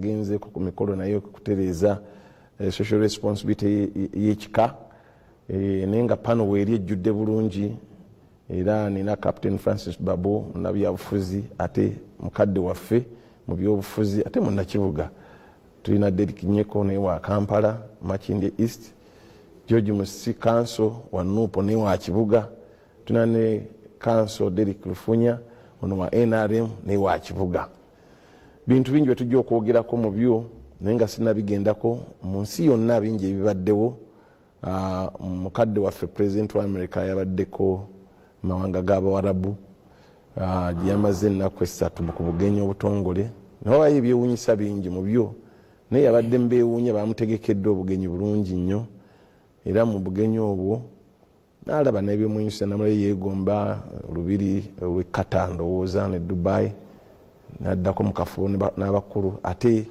genze ku mikolo nayo kutereza social responsibility y'ekika nenga pano weri ejjudde bulungi era nina Captain Francis Babo na byabufuzi ate mukadde waffe mu byobufuzi ate munnakibuga tulina Derek Nyeko ne wa Kampala Makindye East George Musi Council wa Nupo ne wa Kibuga tuna ne Council Derek Lufunya ono wa NRM ne wa Kibuga bintu bingi tujja okwogerako mu byo nenga sinabigendako mu nsi yonna bingi ebibaddewo mukadde waffe President wa America yabaddeko mawanga g'Abawarabu yamaze ennaku essatu ku bugenyi obutongole naye ebyewuunyisa bingi mu byo naye yabadde mbeewuunya bamutegekedde obugenyi bulungi nnyo era mu bugenyi obwo n'alaba n'ebyemwenyusa namale yeegomba olubiri olw'ekkata ndowooza ne Dubai naddako mu kafubo n'abakulu ate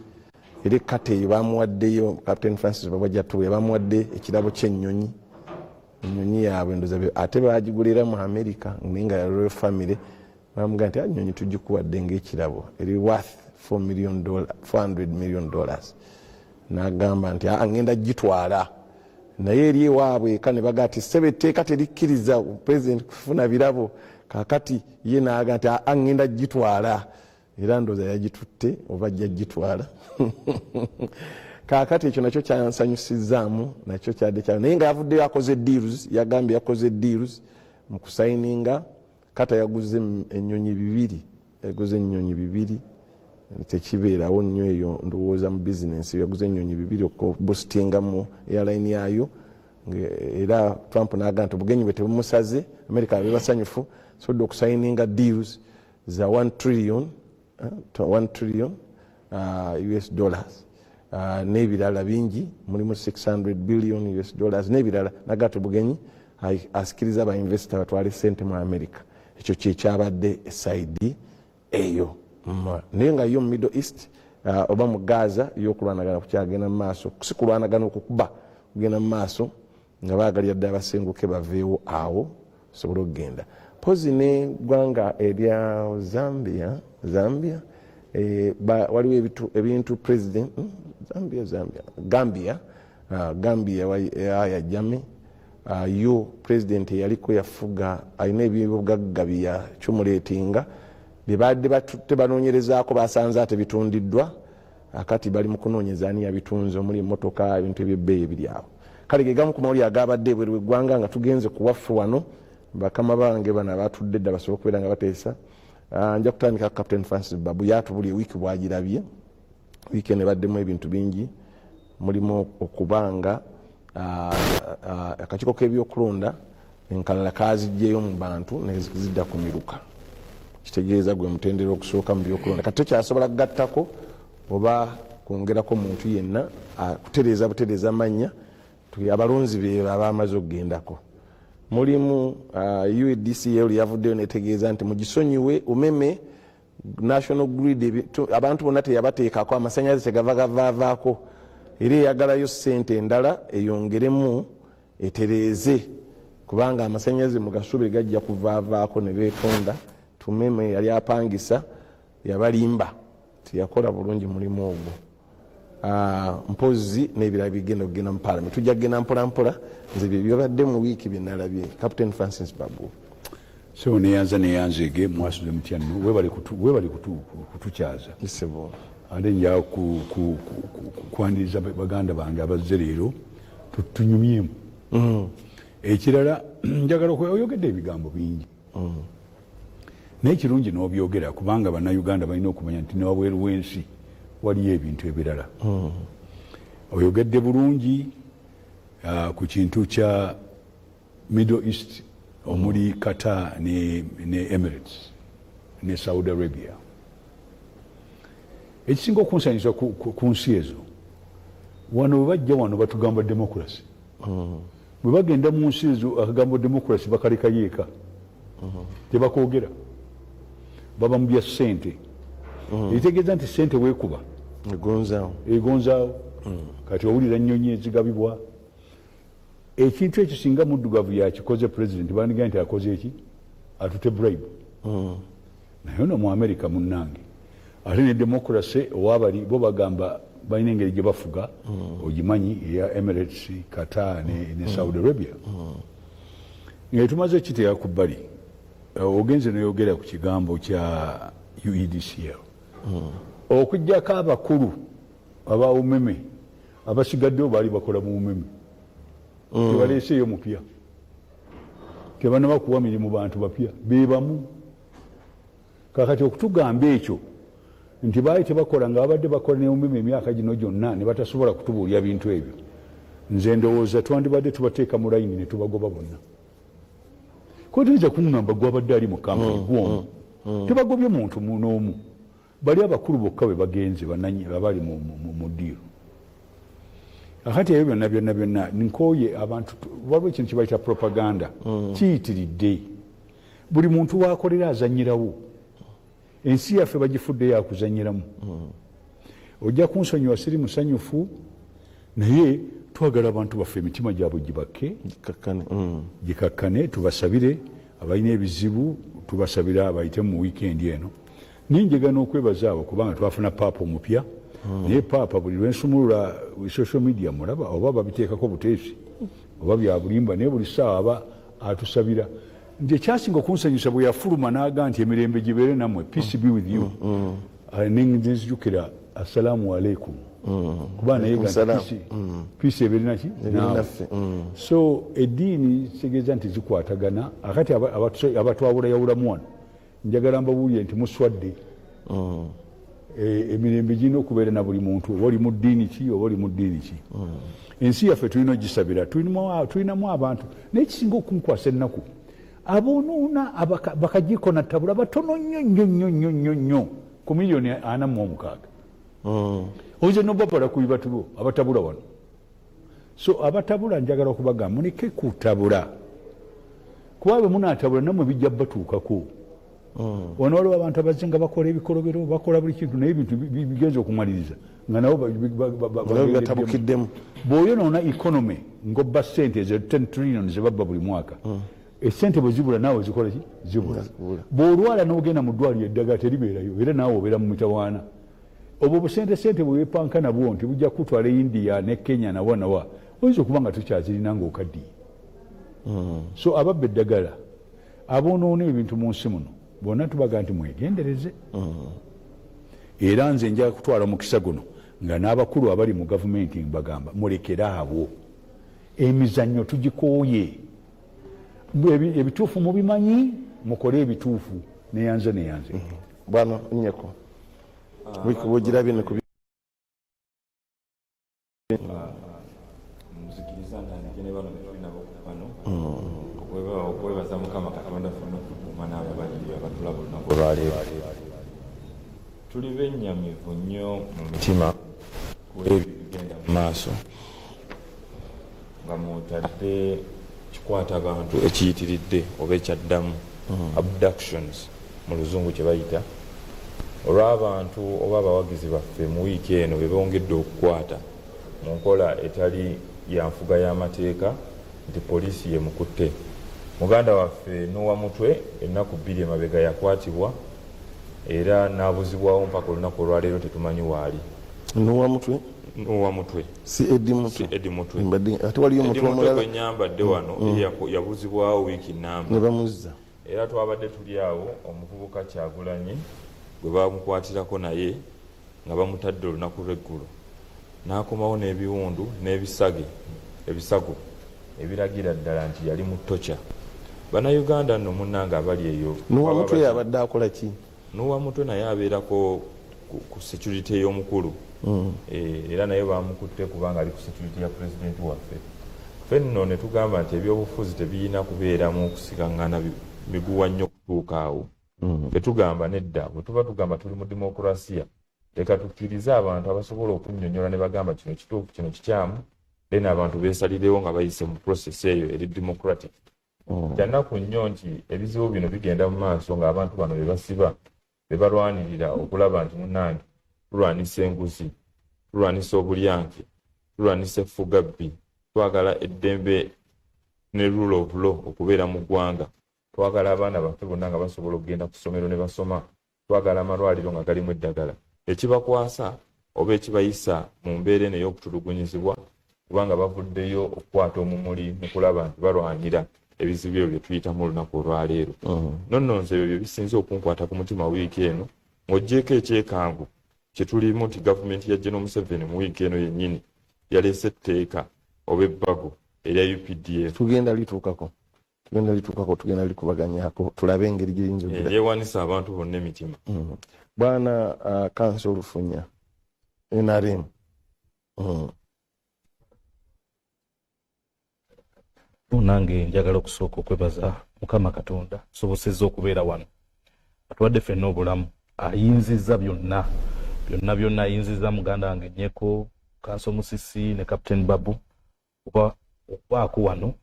era ekkata eyo bamuwaddeyo Captain Francis Babajjatuwe bamuwadde ekirabo ky'ennyonyi ennyonyi yaabwe ndoza ate baagigulira mu America nga ya Royal Family bamugamba nti ennyonyi tugikuwadde ng'ekirabo eri worth $400 million n'agamba nti ngenda gitwala naye eri ewaabwe eka ne bagaa ti ssebe etteeka terikkiriza President kufuna birabo kaakati ye n'aga nti ngenda gitwala era ndoza yagitutte oba ajja gitwala kaakati ekyo nakyo kyansanyusizaamu nakyo kyadde kya naye nga yavuddeyo akoze deals yagambye yakoze deals mu kusayininga kata yaguze ennyonyi bibiri tekibeerawo nnyo eyo ndowooza mu bizinensi yaguze ennyonyi bibiri okubustinga mu airline yayo era Trump n'agamba nti obugenyi bwe tebumusaze America abe basanyufu sobodde okusayininga deals za $1 trillion US dollars n'ebirala bingi mulimu $600 billion US dollars n'ebirala nagati bugenyi asikiriza ba investor batwale sente mu America ekyo kyekyabadde esaidi eyo naye nga yo mu Middle East oba mu Gaza yokulwanagana kukyagenda mu maaso si kulwanagana okukuba kugenda mu maaso nga baagalira ddala basenguke baveewo awo sobola okugenda pozi ne ggwanga erya Zambia waliwo ebintu president Gambia Yahya Jammeh yo president yaliko yafuga alina ebyobugagga byakyumuleetinga bibadde tebanoonyerezaako basanze ate bitundiddwa akati bali mu kunoonyeza ani yabitunze omuli emmotoka ebintu ebyebbeeyi ebiri awo kale ge gamu ku mawulire agabadde ebweru w'eggwanga nga tugenze ku waffe wano bakama bange bano abatudde dda basobola okubeera nga bateesa nja kutandika Captain Francis Babu yatubulye wiiki bwagirabye wiiki nebaddemu ebintu bingi mulimu okubanga akakiiko k'ebyokulonda enkalala kaziggyeyo mu bantu nezidda kumiruka kitegeeza gwe mutendera okusooka mu byokulonda kati tokyasobola kugattako oba kwongerako muntu yenna kutereeza butereeza mannya abalonzi be baba amaze okugendako mulimu UDCL yavuddeyo netegeeza nti mugisonyiwe umeme national grid abantu bonna teyabateekako amasanyalaze tegava gavaavaako era eyagalayo ssente endala eyongeremu etereeze kubanga amasanyalaze mugasuubire gajja kuvaavaako ne beetonda tumeme yali apangisa yabalimba tiyakola bulungi mulimu ogwo mpozi n'ebirala bigenda okugenda mu parliament tujja kugenda mpolampola nze byebibadde mu wiiki byenalabye Captain Francis Babu so neyanzege mwasuze mutya nno webali kutukyaza isebo ate nja kwaniriza baganda bange abazze leero tunyumyemu ekirala njagala oyogedde ebigambo bingi naye kirungi n'obyogera kubanga bannayuganda balina okumanya nti newabweru w'ensi waliyo ebintu ebirala oyogedde bulungi ku kintu kya Middle East omuli Qatar ne Emirates ne Saudi Arabia ekisinga okunsanyusa ku nsi ezo wano bwe bajja wano batugamba democracy bwe bagenda mu nsi ezo akagambo democracy bakalekayo eka tebakoogera baba mu bya ssente ekitegeeza nti ssente weekuba egonzaawo kati owulira nnyonyi ezigabibwa ekintu ekyo singa muddugavu yakikoze president bandigaa nti akoze eki atute bribe naye no mu America munnange ate ne democracy owabali bo bagamba balina engeri gye bafuga ogimanyi eya Emirates, Qatar ne Saudi Arabia. Nga tumaze ekiteeka ku bbali ogenze neyogera ku kigambo kya UEDCL okujjako abakulu aba umeme abasigaddewo baali bakola mu umeme tebaleeseeyo mupya tebanaba kuwa mirimu bantu bapya bebamu kakati okutugamba ekyo nti baali tebakola nga babadde bakola ne umeme emyaka gino gyonna ne batasobola kutubuulya bintu ebyo nze ndowooza twandibadde tubateeka mu layini ne tubagoba bonna kotuyinza kuŋŋamba gwabadde ali mu kampani gwomu tebagobye muntu n'omu bali abakulu bokka bwe bagenze abali mu ddiiro akati ebyo byonna nkooye abantu waliwo ekintu kibayita propaganda kiyitiridde buli muntu wakolera azanyirawo ensi yaffe bagifudde yakuzanyiramu ojja kunsonyiwa siri musanyufu naye twagala abantu baffe emitima gyabwe gibakke gikakkane tubasabire abalina ebizibu tubasabira bayite mu wiikendi eno ninjega n'okwebaza abo kubanga twafuna paapa omupya naye paapa buli lwensumulula social media mulaba oba babiteekako buteesi oba byabulimba naye buli ssaawa aba atusabira nti ekyasinga okunsanyusa bwe yafuluma n'aga nti emirembe gibeere nammwe peace be with you nenzijukira assalaamu alaikum kuba naye peace ebeere naki so eddiini kitegeeza nti zikwatagana akati abatwawulayawulamu wano njagala mbabuulire nti muswadde emirembe girina okubeera na buli muntu oba oli mu ddiini ki oba oli mu ddiini ki ensi yaffe tulina ogisabira tulinamu abantu naye kisinga okunkwasa ennaku aboonoona bakagiko na tabula batono nnyo ku miliyoni 46 oyinza nobabala ku bibatulo abatabula wano so abatabula njagala okubagamba muleke kutabula kuba bwe munaatabula nammwe bijja batuukako wano waliwo abantu abazze nga bakola ebikolobero bakola buli kintu naye ebintu bigenza okumaliriza nga nabo batabukiddemu bw'oyonoona economy ng'obba ssente ezo 10 trillion ze babba buli mwaka esente bwe zibula naawe zikola ki zibula bw'olwala n'ogenda mu ddwaliro eddagala teribeerayo era naawe obeera mu mitawaana obwo busente bwe beepanka nabwo nti bujja kutwala India ne Kenya nawa oyinza okuba nga tukyazirina ng'okaddiye so ababba eddagala aboonoona ebintu mu nsi muno bonna tubaga nti mwegendereze era nze nja kutwala mukisa guno nga n'abakulu abali mu gavumenti mbagamba mulekere abo emizannyo tugikooye ebituufu mubimanyi mukole ebituufu neyanze bwana Nyeko wikibugirabye ne muzikiriza ntandike ne bano betulina bano okwebaza mukama katonda funa okukuuma n'ababaliri abatula bulunaku olwaleero tuli bennyamivu nnyo mu mitima kulebyo bigenda mu maaso nga mutadde kikwata abantu ekiyitiridde oba ekyaddamu abductions mu luzungu kye bayita olw'abantu oba abawagizi baffe mu wiiki eno be bongedde okukwata mu nkola etali ya nfuga y'amateeka nti poliisi yemukutte muganda waffe Nowa Mutwe ennaku 2 emabega yakwatibwa era n'abuzibwawo mpaka olunaku olwaleero tetumanyi waali. Nowa Mutwe si Eddie Mutwe ate waliyo Mutwe omulala gwe nyambadde wano yabuzibwawo wiiki nnamba ne bamuzza era twabadde tuli awo omuvubuka Kyagulanyi gwe bamukwatirako naye nga bamutadde olunaku lw'eggulo n'akomawo n'ebiwundu ebisago ebiragira ddala nti yali mu tocha. Bannayuganda nno munnanga abali eyo Nowa Mutwe yabadde akola ki? Nowa Mutwe naye abeerako ku security ey'omukulu era naye bamukutte kubanga ali ku security ya president waffe. Ffe nno ne tugamba nti ebyobufuzi tebiyina kubeeramu kusikangana miguwa nnyo kutuuka awo. Tugamba nedda bwe tuba tugamba tuli mu demokrasiya leka tukkirize abantu abasobola okunnyonnyola ne bagamba kino kituufu kino kikyamu then abantu beesalirewo nga bayise mu process eyo eri democratic. Kyannaku nnyo nti ebizibu bino bigenda mu maaso ng'abantu bano be basiba be balwanirira okulaba nti munnange tulwanisa enguzi, tulwanisa obulyanke, tulwanisa effugabbi, twagala eddembe ne rule of law okubeera mu ggwanga, twagala abaana baffe bonna nga basobola okugenda ku ssomero ne basoma, twagala amalwaliro nga galimu eddagala ekibakwasa oba ekibayisa mu mbeera eno ey'okutulugunyizibwa kubanga bavuddeyo okukwata omumuli mu kulaba nti balwanira ebizibu ebyo bye tuyitamu olunaku olwaleero. Nonnonze ebyo bye bisinze okunkwata ku mutima wiiki eno ng'oggyeko ekyekangu kye tulimu nti gavumenti ya General Museveni mu wiiki eno yennyini yaleese etteeka oba ebbago erya UPDF. Tugenda lituukako tugenda likubaganyako tulabe engeri gyeyinza yeewanisa abantu bonna emitima. Bwana Kanso Olufunya NRM. Nange njagala okusooka okwebaza Mukama Katonda sobosezza okubeera wano atuwadde ffenna obulamu ayinzizza byonna ayinzizza muganda wange Nyeko Kanso Musisi ne Captain Babu okubaako wano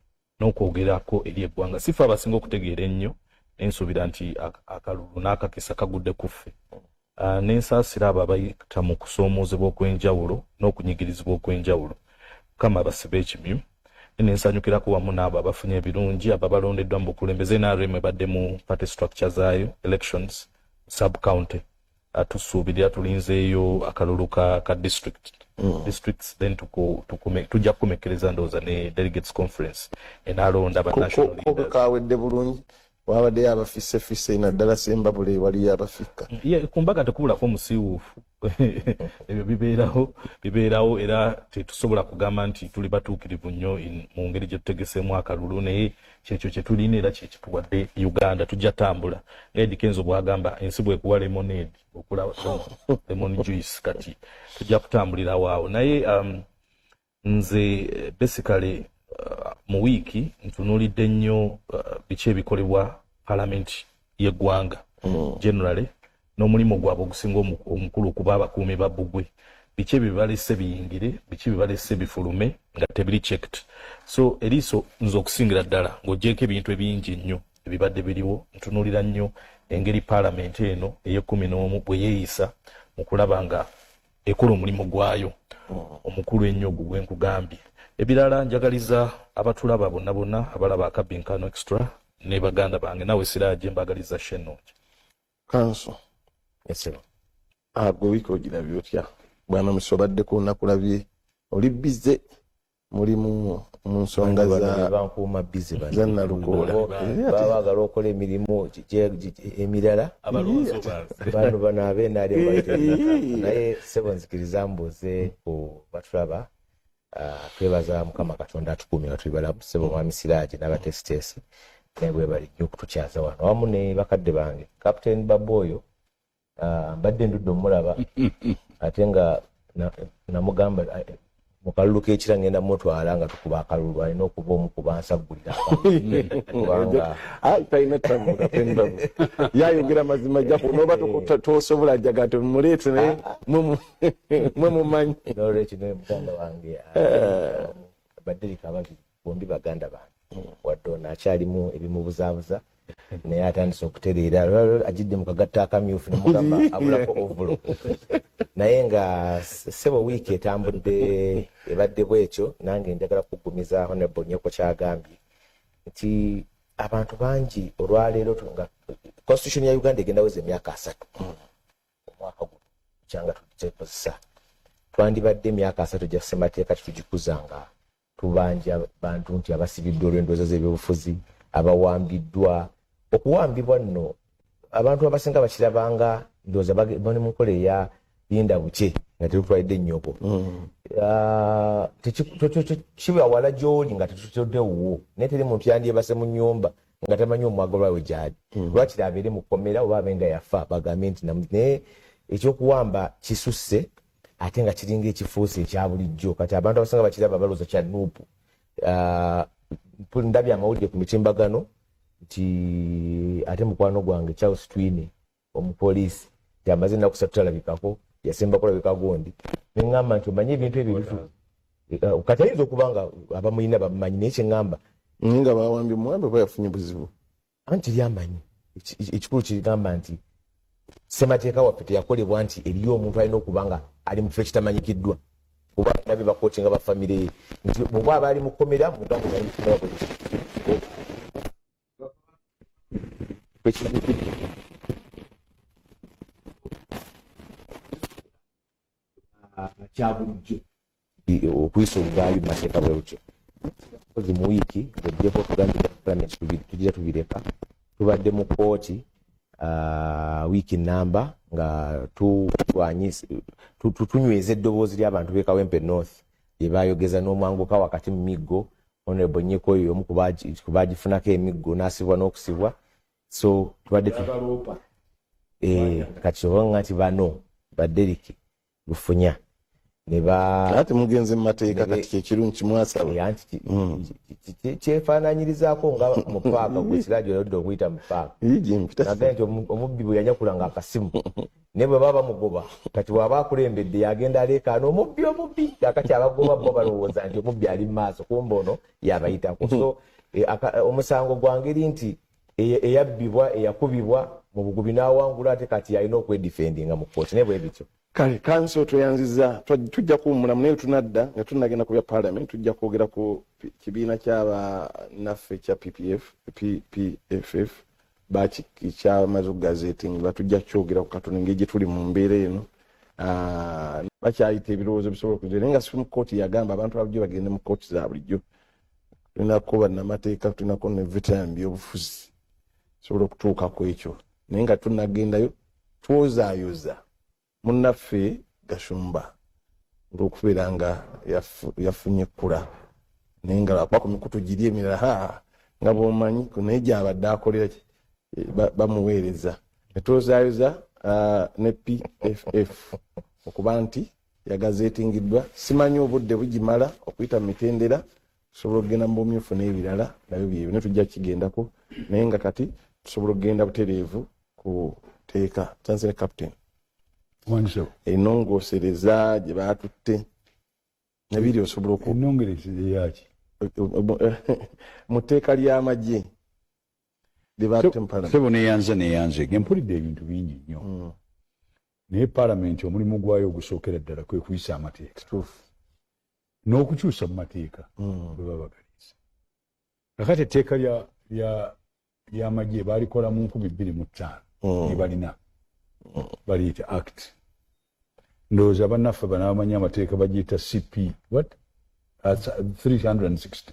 n'okwogerako eri eggwanga sifa abasinga okutegeera ennyo nensuubira nti akalulu n'akakisa kagudde ku ffe n'ensaasira abo abayita mu kusoomoozebwa okw'enjawulo n'okunyigirizibwa okw'enjawulo Mukama abasibe ekimyu nensanyukirako wamu n'abo abafunye ebirungi ababalondeddwa mu bukulembeze NRM ebadde mu party structure zaayo elections sub county tusuubirira tulinzeeyo akalulu ka districts then tujja kukomekereza ndowooza ne delegates conference enalonda ba national leaders kawedde bulungi wabaddeyo abafisse naddala Sembabule waliyo abafika kumbaga tekubulako musiiwuufu ebyo bibeerawo era tetusobola kugamba nti tuli batuukirivu nnyo mu ngeri gye tutegeseemu akalulu naye kyekyo kye tulina era kyekituwadde Uganda tujja tambula Eddy Kenzo bwagamba ensi bwekuwa lemonade okula lemon juice kati tujja kutambulirawo awo naye nze basically mu wiiki ntunuulidde nnyo biki ebikolebwa palamenti y'eggwanga generally n'omulimu gwabwe ogusinga omukulu okuba abakuumi ba bbugwe biki ebyo bibalese biyingire biki bibalese bifulume nga tebiri checked so eriiso nze okusingira ddala ng'oggyeko ebintu ebingi ennyo ebibadde biriwo ntunuulira nnyo engeri palamenti eno ey'e11 bwe yeeyisa mu kulaba nga ekola omulimu gwayo omukulu ennyo ogwo gwe nkugambye. Ebirala njagaliza abatulaba bonna abalaba akabinkano extra ne baganda bange nawe Siraaje mbagaliza shenooki. Kanso. Yesero. Gwe wiiki ogirabye otya? Bwana Musobadde ku nakulabye oli bize mulimu mu nsonga za bankuuma bize Nalukoola. Baagala okola emirimu emirala bano bano abenaali naye sebo nzikiriza mbuze ku batulaba twebaza Mukama Katonda atukuumye nga tuli balamu sebo mwami Siraaje n'abatesitesi naye bwe bali nnyo okutukyaza wano wamu ne bakadde bange Captain Baboyo mbadde ndudde omulaba ate nga namugamba mu kalulu k'ekira ngenda mutwala nga tukuba akalulu alina okuba omu ku bansagulira kubanga talina tamu Captain Babu yayogera mazima jaku noba tosobola jaga tumuleete naye mwe mumanyi n'olwekyo ne muganda wange baddirika ababiri bombi baganda bange wadde ono akyalimu ebimubuzaabuza naye atandise okutereera agidde mu kagatta akamyufu nemugamba abulako ovulo naye nga sebo wiiki etambudde ebadde bwekyo nange njagala kugumiza Honorable Nyeko kyagambye nti abantu bangi olwaleero nga constitution ya Uganda egenda weza emyaka 3 omwaka guno kyanga tugikozesa twandibadde emyaka 3 gya ssemateeka tugikuzanga tubanja bantu nti abasibiddwa olw'endowooza z'ebyobufuzi abawambiddwa okuwambibwa nno abantu abasinga bakirabanga ndowooza bali mu nkola eya linda buke nga tetutwalidde nnyoko kiba wala gy'oli nga tetutoddewo naye teri muntu yandyebase mu nnyumba nga tamanyi omwagalwa we gyali lwakiri abeere mu kkomera oba abe nga yafa bagambe nti naye ekyokuwamba kisusse ate nga kiringa ekifuusi ekya bulijjo kati abantu abasinga bakiraba balooza kya nuupu ndabye amawulire ku mitimbagano nti ate mukwano gwange Charles Twine omupoliisi nti amaze ennaku 3 talabikako yasemba kulabika gundi neŋŋamba nti omanye ebintu ebyo bifu kati ayinza okuba nga abamulina bamumanyi naye kyeŋŋamba nga bawambye muwambe oba yafunye buzibu anti lyamanyi ekikulu kirigamba nti ssemateeka waffe teyakolebwa nti eriyo omuntu alina okuba nga ali mu kifo ekitamanyikiddwa kuba nabye bakooti nga bafamire ye nti bw'oba aba ali mu kkomera mugambo ali mu kkomera kya bulijjo okuyisa olugaayo mu mateeka bwe lutyo. Kozi mu wiiki ng'oddeko okugambira Parliament tujja tubireka tubadde mu kkooti wiiki namba nga tunyweza eddoboozi ly'abantu b'e Kawempe North lye baayogeza n'omwanguka wakati mu miggo Honorable Nyeko oyo omu ku baagifunako emiggo n'asibwa n'okusibwa. So tubadde kati obanga nti bano Baderiki Lufunya ate mugenze mu mateeka kati kyekirungi kimwasaba kyefaananyirizaako nga mu paaka gwekiraadio yaludde okuyita mu paaka naga nti omubbi bwe yanyakulanga akasimu naye bwe baba bamugoba kati waba akulembedde yagenda aleekaana omubbi kakati abagoba bo balowooza nti omubbi ali mu maaso kumbe ono yabayitako. So omusango gwa ngeri nti eyabbibwa eyakubibwa mu bugubi n'awangula ate kati alina okwedifendinga mu kkooti naye bwe bityo. Kale kanso tweyanziza tujja kuwummulamu naye tunadda nga tunagenda ku bya Parliament tujja kwogera ku kibiina ky'aba naffe kya PPFF kyamaze okugazeetinga batujja kyogera ku katono ngeri gye tuli mu mbeera eno bakyayita ebirowoozo bisobola okuzira naye nga Supreme Court yagamba abantu abajjo bagende mu kkooti za bulijjo. Tulinako bannamateeka tulinako ne veteran byobufuzi sobola okutuuka ku ekyo naye nga tunagendayo twozaayoza munnaffe Gashumba olw'okubeera nga yafunye ekkula naye nga lwakuba ku mikutu giri emirala nga bw'omanyi naye gy'abadde akolera bamuweereza ne twozaayoza ne PFF okuba nti yagazeetingiddwa. Simanyi obudde bugimala okuyita mu mitendera tusobola okugenda mu bumyufu n'ebirala nabyo byebyo ne tujja kigendako naye nga kati tusobola okugenda butereevu ku teeka Chancellor Captain enongosereza gye baatutte nebiri osobola enongerezeyaki mu tteeka ly'amagye lye baatutte mu Parliament. Sebo neyanze gempulidde ebintu bingi nnyo naye Parliament omulimu gwayo ogusookera ddala kwe kuyisa amateeka n'okukyusa mu mateeka bwe babagaliza. Kakati etteeka ly'amagye baalikola mu 2005 balina baliyita act ndowooza bannaffe banaabamanyi amateeka bagiyita CP 360.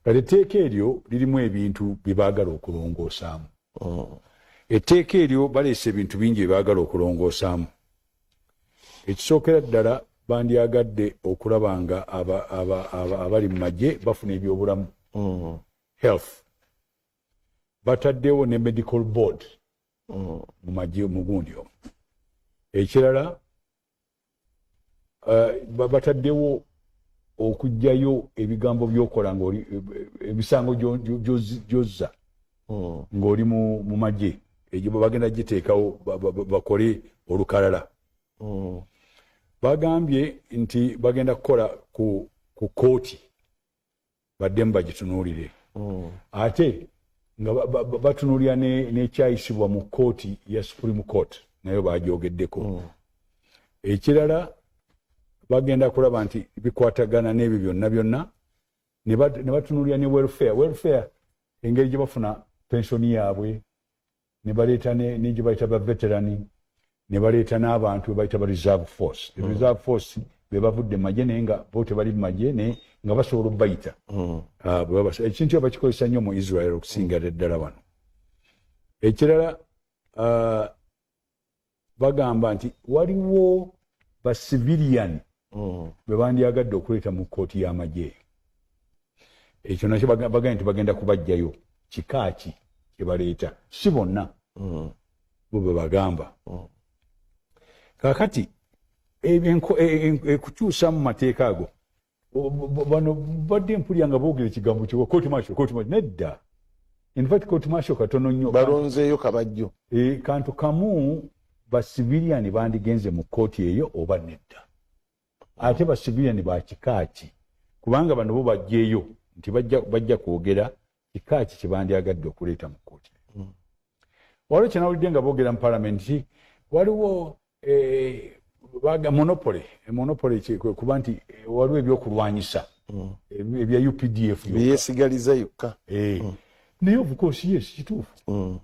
Kale etteeka eryo lirimu ebintu bye baagala okulongoosaamu. Etteeka eryo baleese ebintu bingi bye baagala okulongoosaamu. Ekisookera ddala bandyagadde okulaba nga abali mu magye bafuna ebyobulamu health. Bataddewo ne medical board mu magye mu gundi omwo. Ekirala bataddewo okugjayo ebigambo by'okola ng'oli ebisango gy'ozza ng'oli mu magye egyo bagenda giteekawo bakole olukalala. Bagambye nti bagenda kukola ku kooti baddemu bagitunuulire ate nga batunuulira n'ekyayisibwa mu kooti ya Supreme Court nayo baajogeddeko. Ekirala bagenda kulaba nti bikwatagana n'ebyo byonna ne batunuulira ne welfare engeri gye bafuna pensioni yaabwe ne baleeta ne gye bayita ba veterani ne baleeta n'abantu be bayita ba reserve force. Reserve force be bavudde mu magye naye nga bo tebali mu magye naye nga basobola obbayita. Ekintu bakikozesa nnyo mu Israel okusinga ddala wano. Ekirala bagamba nti waliwo ba civilian be bandyagadde okuleeta mu kkooti y'amagye. Ekyo nakyo bagamba nti bagenda kubajjayo kika ki kye baleeta si bonna bo be bagamba. Kakati kukyusa mu mateeka ago bano badde mpulya nga boogera ekigambo kyo kooti masho nedda. In fact kooti masho katono nnyo balonzeeyo kabajjo kantu kamu ba civilian bandigenze mu kooti eyo oba nedda. Ate ba civilian ba kikaaki kubanga bano bo bajjeeyo nti bajja kwogera kikaaki kye bandyagadde okuleeta mu kooti. Waliwo kyenawulidde nga boogera mu Parliament waliwo monopoly kuba nti waliwo ebyokulwanyisa ebya UPDF byesigaliza yokka. Naye of course yes kituufu.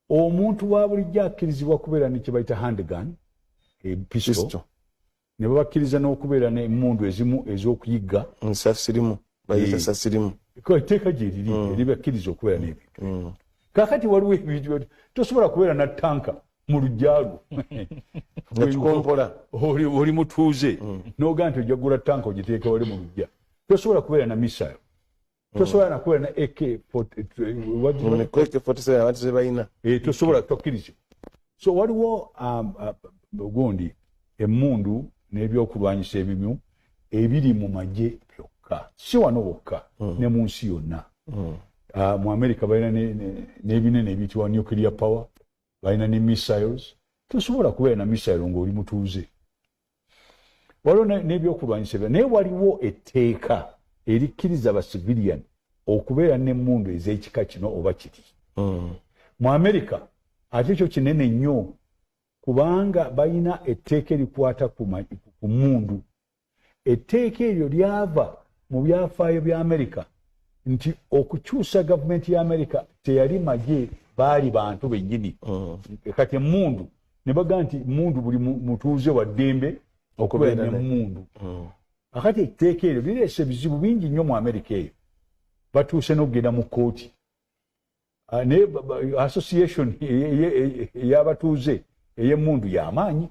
Omuntu wa bulijjo akkirizibwa kubeera ne kye bayita handgun pistol ne babakkiriza n'okubeera n'emmundu ezimu ez'okuyigga nsasirimu bayita sasirimu etteeka gye liri eribakkiriza okubeera n'ebintu kaakati waliwo ebintu tosobola kubeera na tanka mu lujjaalwo nekikompola oli mutuuze n'ogaa nti ojja kugula tanka ogiteeka wali mu lujja tosobola kubeera na misayo tosobola nakubeera na AK47 abantu zebalina tosobola tokkirizibwa so waliwo gundi emmundu n'ebyokulwanyisa ebimu ebiri mu magye byokka si wano bokka ne mu nsi yonna mu America balina n'ebinene ebiyitibwa nuclear power balina ne missiles tosobola kubeera na missile ng'oli mutuuze waliwo n'ebyokulwanyisa ebyo naye waliwo etteeka erikkiriza abacivilian okubeera n'emmundu ez'ekika kino oba kiri mu America ate ekyo kinene nnyo kubanga balina etteeka erikwata ku mmundu etteeka eryo lyava mu byafaayo bya America nti okukyusa gavumenti ya America teyali magye baali bantu bennyini kati emmundu ne baga nti mundu buli mutuuze wa ddembe okubeera n'emmundu akati etteeka eryo lireese ebizibu bingi nnyo mu America eyo batuuse n'okugenda mu kooti ne association ey'abatuuze ey'emmundu y'amaanyi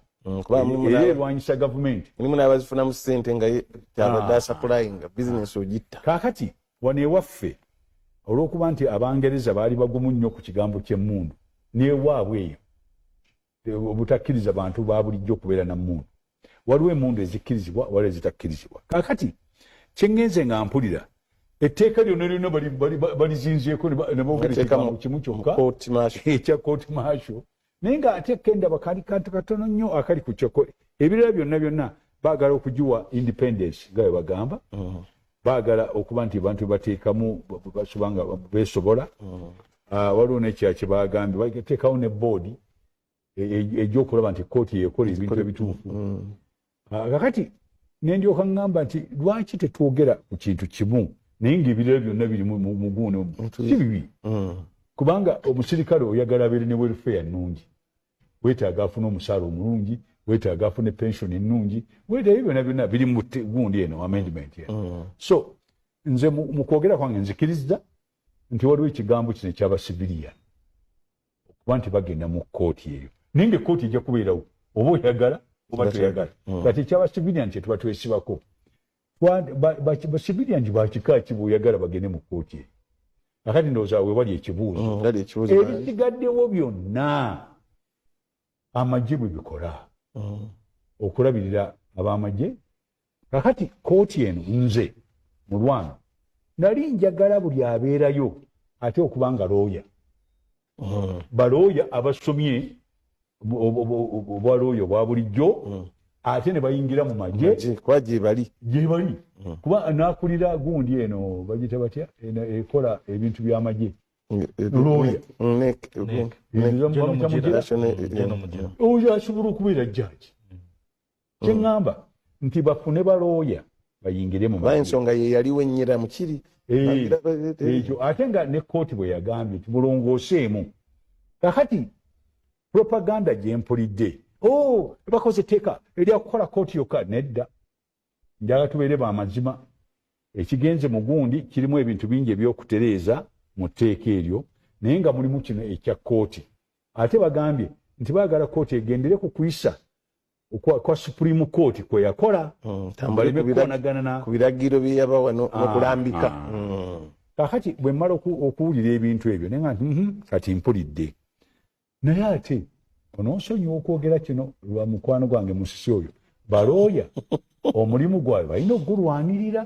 era erwanyisa gavumenti mulimu n'abazifunamu ssente nga kyabadde asappulayinga bizinesi ogitta kaakati wano ewaffe olw'okuba nti Abangereza baali bagumu nnyo ku kigambo ky'emmundu n'ewaabwe eyo obutakkiriza bantu ba bulijjo okubeera na mmundu waliwo emmundu ezikkirizibwa waliwo ezitakkirizibwa kaakati kyengenze nga mpulira etteeka lyonna lyonna balizinzeeko ne boogera ekigambo kimu kyokka ekya kooti maasho naye ng'ate kendaba kali kantu katono nnyo akali ku kyoko ebirala byonna baagala okugiwa independence nga bwe bagamba baagala okuba nti abantu bateekamu basoba nga beesobola waliwo n'ekirala kye bagambye bateekawo ne boodi egy'okulaba nti kooti yeekola ebintu ebituufu kakati ne ndyoka ngamba nti lwaki tetwogera ku kintu kimu naye ng'ebirala byonna biri mu guno si bibi kubanga omusirikale oyagala abeere ne welfare nnungi weetaaga afune omusaala omulungi weetaaga afune pension ennungi weetaaga byonna biri mu gundi eno amendment eno so nze mu kwogera kwange nzikiriza nti waliwo ekigambo kino eky'abasivilian okuba nti bagenda mu kooti eyo naye ng'ekkooti ejja kubeerawo oba oyagala oba toyagala kati eky'abasivilian kye tuba twesibako basivilian bakika ki bw'oyagala bagende mu kooti eyo akati ndowooza we wali ekibuuzo ebisigaddewo byonna amagye bwe bikola okulabirira ab'amagye kakati kooti eno nze mulwana nali njagala buli abeerayo ate okuba nga looya balooya abasomye obwalooya obwa bulijjo ate ne bayingira mu magye gye bali kuba naakulira gundi eno bagita batya ekola ebintu by'amagye looya oyo asobola okubeera jjaaji kyeŋŋamba nti bafune balooya bayingire mu ensonga ye yaliwo ennyira mukiri ekyo ate nga ne kooti bwe yagambye nti mulongooseemu kakati propaganda gye mpulidde bakoze etteeka eryakukola kooti yokka nedda njala tubeere b'amazima ekigenze mu gundi kirimu ebintu bingi ebyokutereeza mu tteeka eryo naye nga mulimu kino ekya kooti ate bagambye nti baagala kooti egendere ku kuyisa kwa Supreme Court kwe yakola ku biragiro bye yabawa n'okulambika kakati bwe mmala okuwulira ebintu ebyo naye nga kati mpulidde naye ate onoonsonyiwa okwogera kino lwa mukwano gwange musisi oyo balooya omulimu gwabwe balina okugulwanirira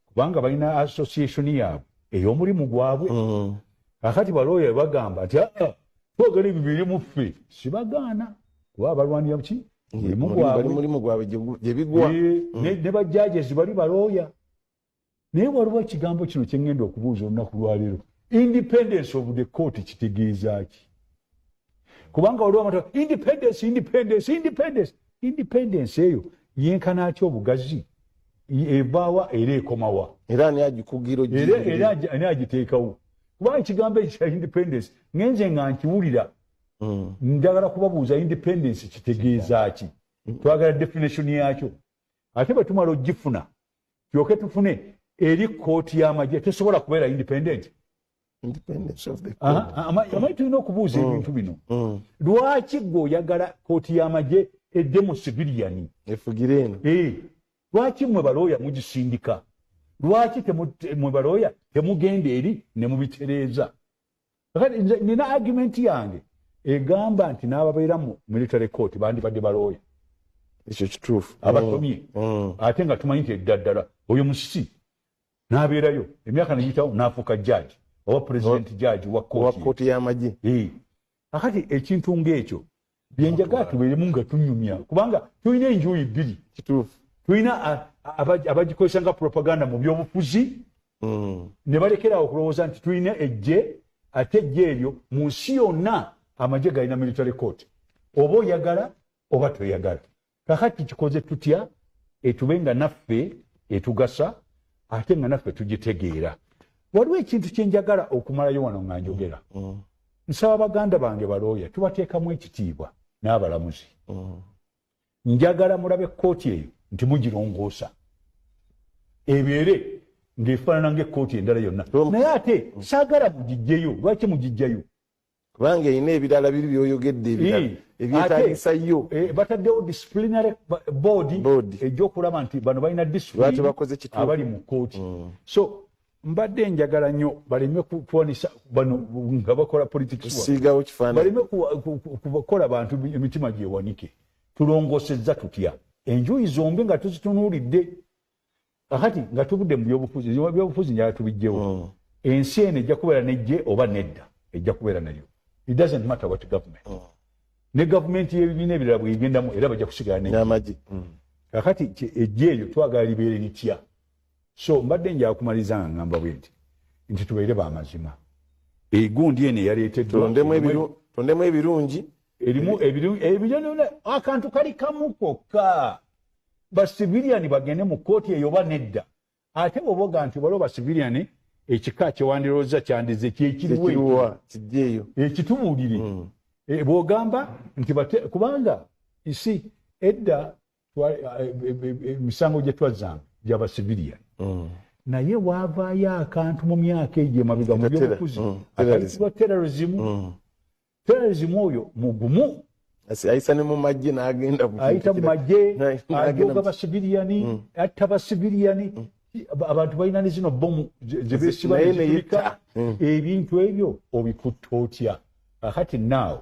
kubanga balina association yaabwe ey'omulimu gwabwe kakati balooya bagamba nti twogera ebyo biri mu ffe sibagaana kuba abalwanira ki mulimu gwabwe gye bigwa ne bajjajezi bali balooya naye waliwo ekigambo kino kye ŋŋenda okubuuza olunaku lwaleero independence of the court kitegeeza ki kubanga waliwo abantu independence eyo yenkana atya obugazi evaawa era ekomawa era ani agikugira era ani agiteekawo kubanga ekigambo ekya independence ngenze nga nkiwulira njagala kubabuuza independence kitegeeza ki twagala definition yakyo ate bwe tumala ogifuna kyoke tufune eri kooti y'amagye tesobola kubeera independent. Independence of the court. Amayi tulina okubuuza ebintu bino. Lwaki gwe oyagala kooti y'amagye edde mu civilian? Efugire eno. Lwaki mwe balooya mugisindika? Lwaki mwe balooya temugenda eri ne mubitereeza? Kakati nina argument yange egamba nti n'ababeera mu military court bandibadde balooya. Ekyo kituufu. Abatomye. Ate nga tumanyi nti eddaddala oyo musisi n'abeerayo emyaka negiyitawo n'afuuka judge oba president judge wa kooti y'amagye. Kakati ekintu ng'ekyo byenjagala tubeeremu nga tunyumya kubanga tulina enjuuyi bbiri. Kituufu. Tulina abagikozesa nga propaganda mu byobufuzi ne balekerawo okulowooza nti tulina ejje ate ejje eryo mu nsi yonna amagye galina military court oba oyagala oba toyagala. Kakati kikoze tutya etube nga naffe etugasa ate nga naffe tugitegeera. Waliwo ekintu kyenjagala okumalayo wano nga njogera. Nsaba baganda bange balooya tubateekamu ekitiibwa n'abalamuzi. Njagala mulabe kooti eyo nti mugirongoosa ebeere ng'efaanana ng'ekkooti endala yonna. Naye ate saagala mugijjeyo. Lwaki mugijjayo? Kubanga erina ebirala biri by'oyogedde ebyetaagisa yo. Bataddewo disciplinary board ejj'okulaba nti bano balina discipline abali mu kooti. So mbadde njagala nnyo baleme kutuwanisa bano nga bakola politics baleme kukola bantu emitima gyewanike. Tulongoosezza tutya enjuuyi zombi nga tuzitunuulidde. Kakati nga tubudde mu byobufuzi njala tubijjewo. Ensi eno ejja kubeera nejje oba nedda ejja kubeera nayo. It doesn't matter what government. Ne government y'ebibiina ebirala bweyigendamu era bajja kusigala n'amagye. Kakati ejje eryo twagala libeere litya. So mbadde njala kumaliza nga ngamba bwe nti tubeere b'amazima. Egundi eno eyaleeteddwa tondemu ebirungi erimu ebirungi akantu kali kamu kokka. Basiviliani bagende mu kooti eyo oba nedda. Ate bw'oboga nti waliwo basiviliani ekika kyewandirowooza kyandize kyekiriwa kijjeeyo ekitubuulire. Bw'ogamba nti kubanga isi edda emisango gye twazzanga gy'abasiviliani. Naye waavaayo akantu mu myaka egyo emabega mu byobufuzi akayitibwa terrorism. Terrorism oyo mugumu. Ayisa ne mu magye n'agenda ayita mu magye ajoga basiviliani atta basiviliani abantu balina ne zino bomu zebeesiba ebintu ebyo obikutta otya. Kakati naawe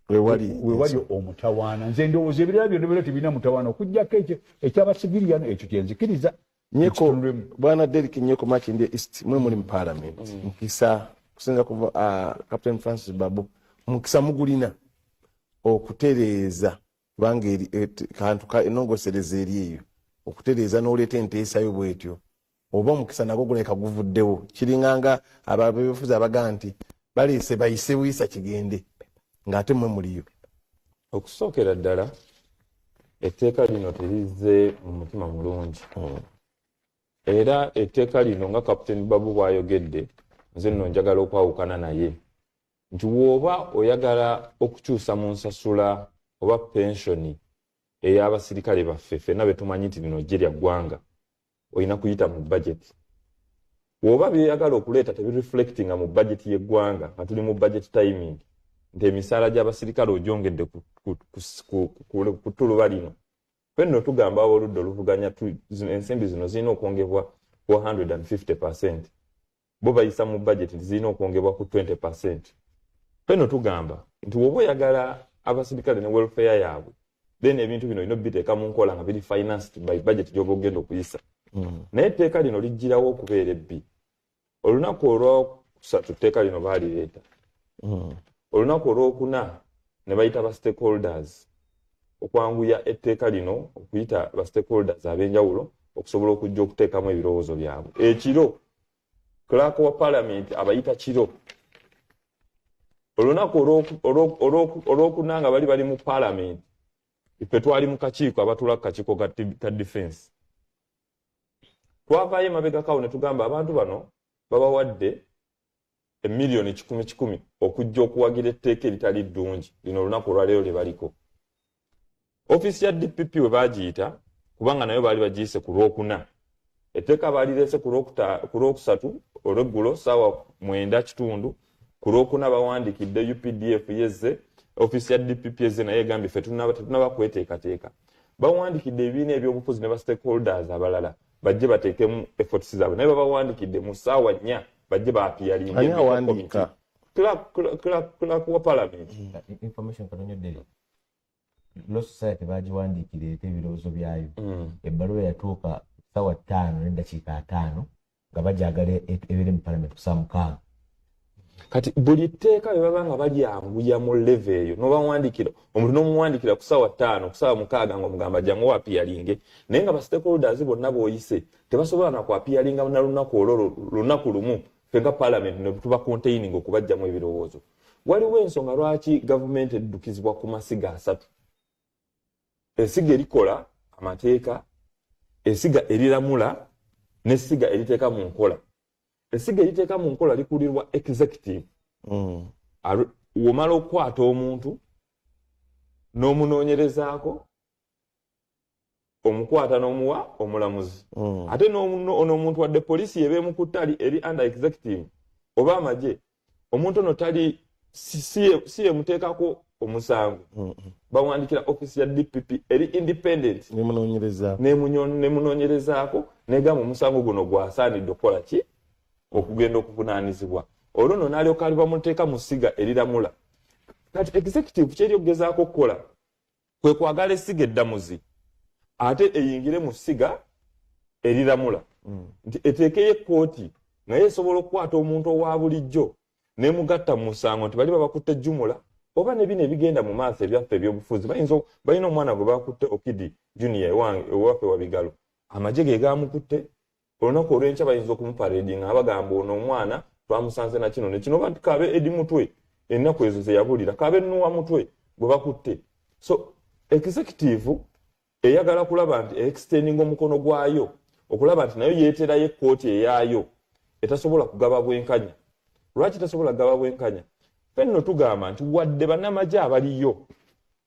wewali omutawaana. Nze ndowooza ebirala byonna biro tebirina mutawaana okuggyako ekyabasiviliani ekyo kyenzikiriza. Nyeko bwana Derek Nyeko Makindye East mwe muri mu parliament nkisa kusinga kuva Captain Francis Babu mukisa mugulina okutereeza kubanga kantu enongosereza eri eyo okutereeza n'oleeta enteesa yo bwetyo oba omukisa nago guleka guvuddewo kiringanga ababefuza abaga nti baleese bayise buyisa kigende ng'ate mwe muliyo. Okusookera ddala etteeka lino terize mu mutima mulungi. Era etteeka lino nga Captain Babu bw'ayogedde nze nno njagala okwawukana naye nti bw'oba oyagala okukyusa mu nsasula oba pensioni ey'abasirikale baffe ffenna be tumanyi nti lino ggye lya ggwanga olina kuyita mu budget. Bw'oba byeyagala okuleeta tebireflectinga mu budget y'eggwanga nga tuli mu budget timing nti emisaala gy'abasirikale ogyongedde ku ttuluba lino. Fenno tugamba oludda oluvuganya ensimbi zino zirina okwongebwa 450%. Bo bayisa mu budget zirina okwongebwa ku 20%. Fenno tugamba nti woba oyagala abasirikale ne welfare yaabwe then ebintu bino bino biteeka mu nkola nga biri financed by budget gy'oba ogenda okuyisa. Naye etteeka lino lijjirawo okubeera ebbi. Olunaku olwokusatu etteeka lino baalireeta. Olunaku olwokuna ne bayita ba stakeholders okwanguya etteeka lino okuyita ba stakeholders ab'enjawulo okusobola okujja okuteekamu ebirowoozo byabwe. Ekiro clerk wa parliament abayita kiro. Olunaku olwokuna nga bali mu parliament ife twali mu kakiiko abatula kakiiko ka defense. Twavaayo emabega kawo ne tugamba abantu bano babawadde emiliyoni 10,000 okujja okuwagira etteeka eritali ddungi lino olunaku olwaleero lye baliko. Office ya DPP we bagiyita kubanga nayo bali bagiyise ku Lwokuna. Etteeka balirese ku Lwokusatu olweggulo ssaawa 9:00 ku Lwokuna bawandikidde UPDF yezze office ya DPP yezze naye egambye ffe tunaba kweteekateeka. Bawandikidde ebibiina ebyobufuzi ne ba stakeholders abalala bajje bateekemu efforts zaabwe naye babawandikidde mu ssaawa 4 bajje baapiyalinga. Ani awandika? Clerk wa Parliament. Information kanonyodde. Law Society bagiwandiikira ebirowoozo byayo. Ebbaluwa yatuuka ssaawa 5:05 nga bajagala ebiri mu Parliament ku ssaawa 6. Kati buli tteeka bwe baba nga balyanguya mu level eyo n'obawandikira omuntu n'omuwandikira ku ssaawa 5 ku ssaawa 6 ng'omugamba jangu wapiyalinge naye nga ba stakeholders bonna b'oyise tebasobola na kwapiyalinga na lunaku olwo lunaku lumu ffe nga Parliament ne tuba containing okubajjamu ebirowoozo. Waliwo ensonga lwaki gavumenti eddukizibwa ku masiga 3. Esiga erikola amateeka, esiga eriramula n'essiga eriteeka mu nkola. Esiga eriteeka mu nkola likulirwa executive. Womala okukwata omuntu n'omunoonyerezaako omukwata n'omuwa omulamuzi. Ate n'omuntu wadde poliisi yebeemu ku ttali eri under executive oba amagye omuntu ono tali si yemuteekako omusango. Bawandikira office ya DPP eri independent nemunoonyerezaako negamba omusango guno gwasaanidde okukola ki okugenda okuvunaanizibwa. Olwo nno n'alyoka ali bamuteeka mu ssiga eriramula. Kati executive kyeri okugezaako okukola kwe kwagala essiga eddamuzi ate eyingire mu ssiga eriramula. Nti eteekeyo ekkooti naye esobola okukwata omuntu owa bulijjo nemugatta mu musango nti bali babakutte jumula oba ne bino ebigenda mu maaso ebyaffe ebyobufuzi balina omwana gwe bakutte Okidi Junior ewaffe wa Bigalo. Amagye ge gaamukutte olunaku olw'enkya bayinza okumuparedinga nga bagamba ono omwana twamusanze na kino nekino bantu kabe edi mutwe ennaku ezo ze yabulira kabe nnuwa mutwe gwe bakutte. So executive eyagala kulaba nti extending omukono gwayo okulaba nti nayo yeeterayo ekkooti eyaayo etasobola kugaba bwenkanya. Lwaki tasobola kugaba bwenkanya? Fenno tugamba nti wadde bannamagye abaliyo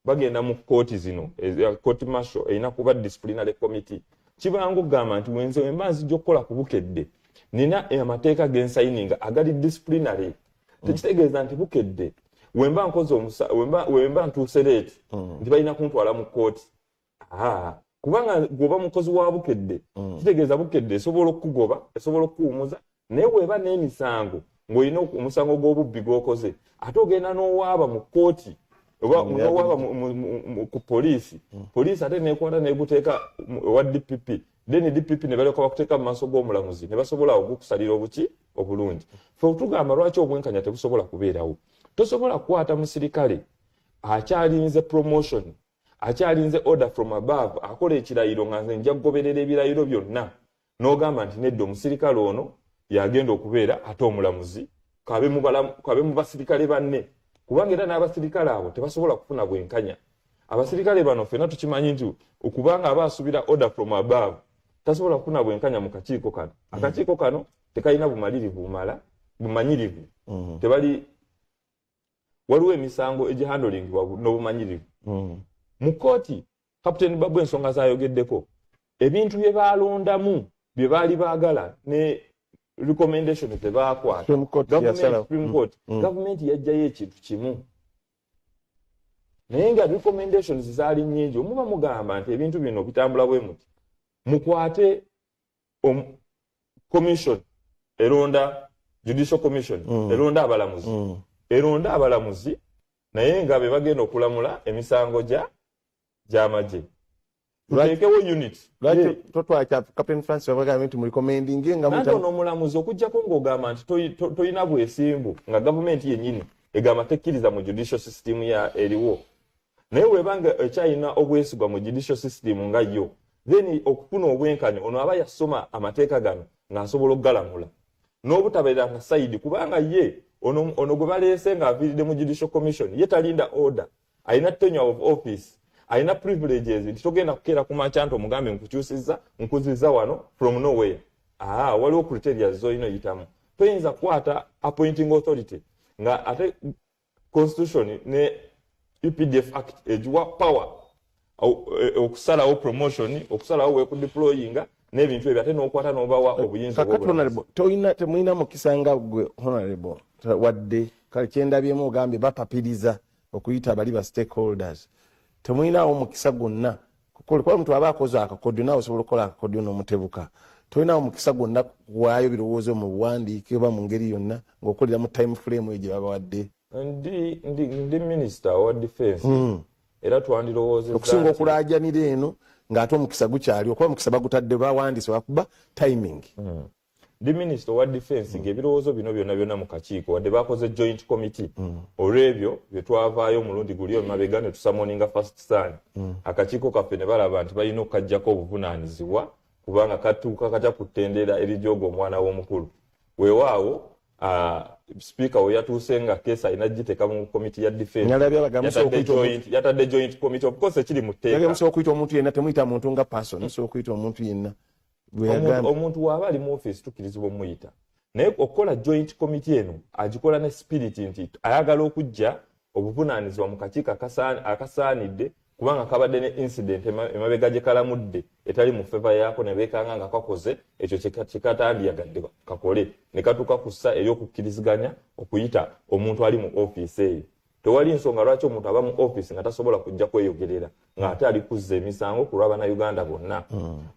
bagenda mu kkooti zino court martial erina kuba disciplinary committee kibangu gamba nti wenze wemba nzijja okukola ku bukedde nina amateeka gensayininga agali disciplinary. Tekitegeeza nti bukedde wemba nkoze wemba ntuuse leeti nti balina kuntwala mu kkooti. Kubanga gwoba mukozi wa bukedde kitegeeza bukedde esobola okukugoba esobola okukuwumuza naye weeba n'emisango ng'olina omusango gw'obubbi gw'okoze ate ogenda n'owaaba mu kkooti oba n'owaaba ku poliisi ate neekwata neeguteeka ewa DPP then DPP ne balyoka bakuteeka mu maaso g'omulamuzi ne basobola okukusalira obuki obulungi. Ffe tugamba lwaki obwenkanya tebusobola kubeerawo. Tosobola kukwata musirikale akyalinze promotion akyalinze order from above akola ekirayiro nga nze nja kugoberera ebirayiro byonna n'ogamba nti nedda omusirikale ono yagenda okubeera ate omulamuzi kabe mu basirikale banne kubanga era n'abasirikale abo tebasobola kufuna bwenkanya. Abasirikale bano ffenna tukimanyi nti okubanga aba asubira order from above tasobola kufuna bwenkanya mu kakiiko kano. Akakiiko kano tekalina bumanyirivu tebali waliwo emisango egihandolingibwa n'obumanyirivu. Mu kkooti Captain Babu ensonga z'ayogeddeko ebintu bye baalondamu bye baali baagala ne recommendation ze baakwata Supreme Court gavumenti yajjayo ekintu kimu naye nga recommendations zaali nnyingi. Omuba mugamba nti ebintu bino bitambula bwe muti mukwate commission eronda judicial commission eronda abalamuzi naye nga be bagenda okulamula emisango gy'amagye. Tuteekewo unit. Lwaki totwakya Captain Francis wabagamba nti mu recommending nga nti ono omulamuzi okuggyako ng'ogamba nti toyina bwesimbu nga gavumenti yennyini egamba tekkiriza mu judicial system eriwo naye webanga ekyalina obwesigwa mu judicial system nga yo then okufuna obwenkanya ono aba yasoma amateeka gano ng'asobola okugalamula n'obutabeera nga sayidi kubanga ye ono gwe baleese ng'aviiridde mu judicial commission ye talinda order alina tenure of office alina privileges nti togenda kukeera ku makya nti omugambe nkuzizza wano from nowhere. Waliwo criteria zolina oyitamu. Toyinza kukwata appointing authority nga ate constitution ne UPDF act egiwa power okusalawo promotion okusalawo wekudeployinga n'ebintu ebyo ate n'okwata n'obawa obuyinza temulina mukisa nga gwe honorable wadde kale kyendabyemu ogambye bapapiriza okuyita abali ba stakeholders temulinawo mukisa gwonna kuba omuntu aba akoze akakodyo naawe osobola okukola akakodyo n'omutebuka tolinawo mukisa gwonna kuwaayo birowoozo mu buwandiike oba mu ngeri yonna ng'okolera mu time frame egye babawadde. Ndi minister wa defense era twandirowoozezza okusinga okulaajanira eno ng'ate omukisa gukyali okuba omukisa bagutadde bawandiise wakuba timing. Ndi minister wa defense ng'ebirowoozo bino byonna mu kakiiko wadde bakoze joint committee olw'ebyo bye twavaayo omulundi guli emabega ne tusamoninga first son akakiiko kaffe ne balaba nti balina okukaggyako obuvunaanyizibwa kubanga katuuka katya ku ttendera erijooga omwana w'omukulu weewaawo speaker we yatuuse nga keesa alina giteeka mu komiti ya defense yatadde joint committee of course ekiri mu tteeka musobola okuyita omuntu yenna temuyita muntu nga person musobola okuyita omuntu yenna omuntu waaba ali mu office tukirizibwa omuyita naye okukola joint committee eno agikola ne spirit nti ayagala okujja obuvunaanyizibwa mu kakiiko akasaanidde kubanga kabadde ne incident emabega gye kalamudde etali mu feva yaako ne beekanga nga kakoze ekyo kyekatandyagadde kakole ne katuuka ku ssa ey'okukkiriziganya okuyita omuntu ali mu ofiisi eyo. Tewali nsonga lwaki omuntu aba mu ofiisi nga tasobola kujja kweyogerera ng'ate ali kuzza emisango ku lw'Abannayuganda bonna.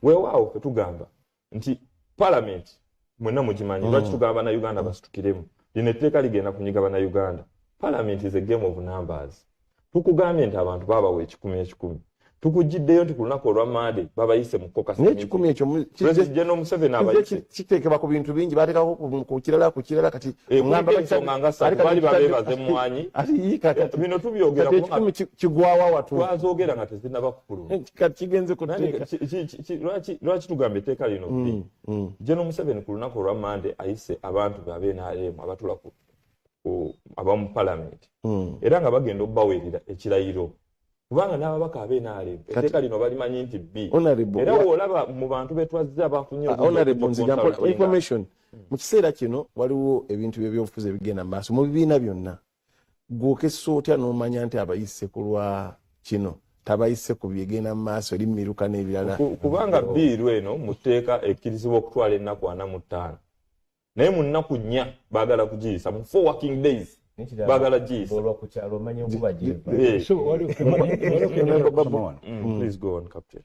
Weewaawo fe tugamba nti palamenti mwenna mugimanyi lwaki tugamba Bannayuganda basitukiremu lino etteeka ligenda kunyiga Bannayuganda. Palamenti is a game of numbers. Tukugambye nti abantu babawa 10,000 tukujjiddeyo nti ku lunaku olwa Monday babayise mu kokasi n'ekikumi ekyo President Museveni abayise kiteekebwa ku bintu bingi bateekako ku kirala kati bali babeebaze mmwanyi bino tubyogera ekikumi kigwawa watu twazoogera nga tezinnaba kukuluma kigenze kuteeka lwaki tugamba etteeka lino General Museveni ku lunaku olwa Monday ayise abantu b'abeNRM abatula abamu palamenti era nga bagenda okubaweerera ekirayiro kubanga n'ababaka abeNRM etteeka lino balimanyi nti bbi era bw'olaba mu bantu betwazze abafunye information mu kiseera kino waliwo ebintu by'ebyobufuzi ebigenda mu maaso mu bibiina byonna gw'okessa otya n'omanya nti abayise ku lwa kino tabayise ku bigenda mu maaso eri miruka n'ebirala kubanga bbiiru eno mu tteeka ekkirizibwa okutwala ennaku 45 naye mu nnaku 4 baagala kugiyisa mu 4 working days baagala giyisa. Please go on, Captain.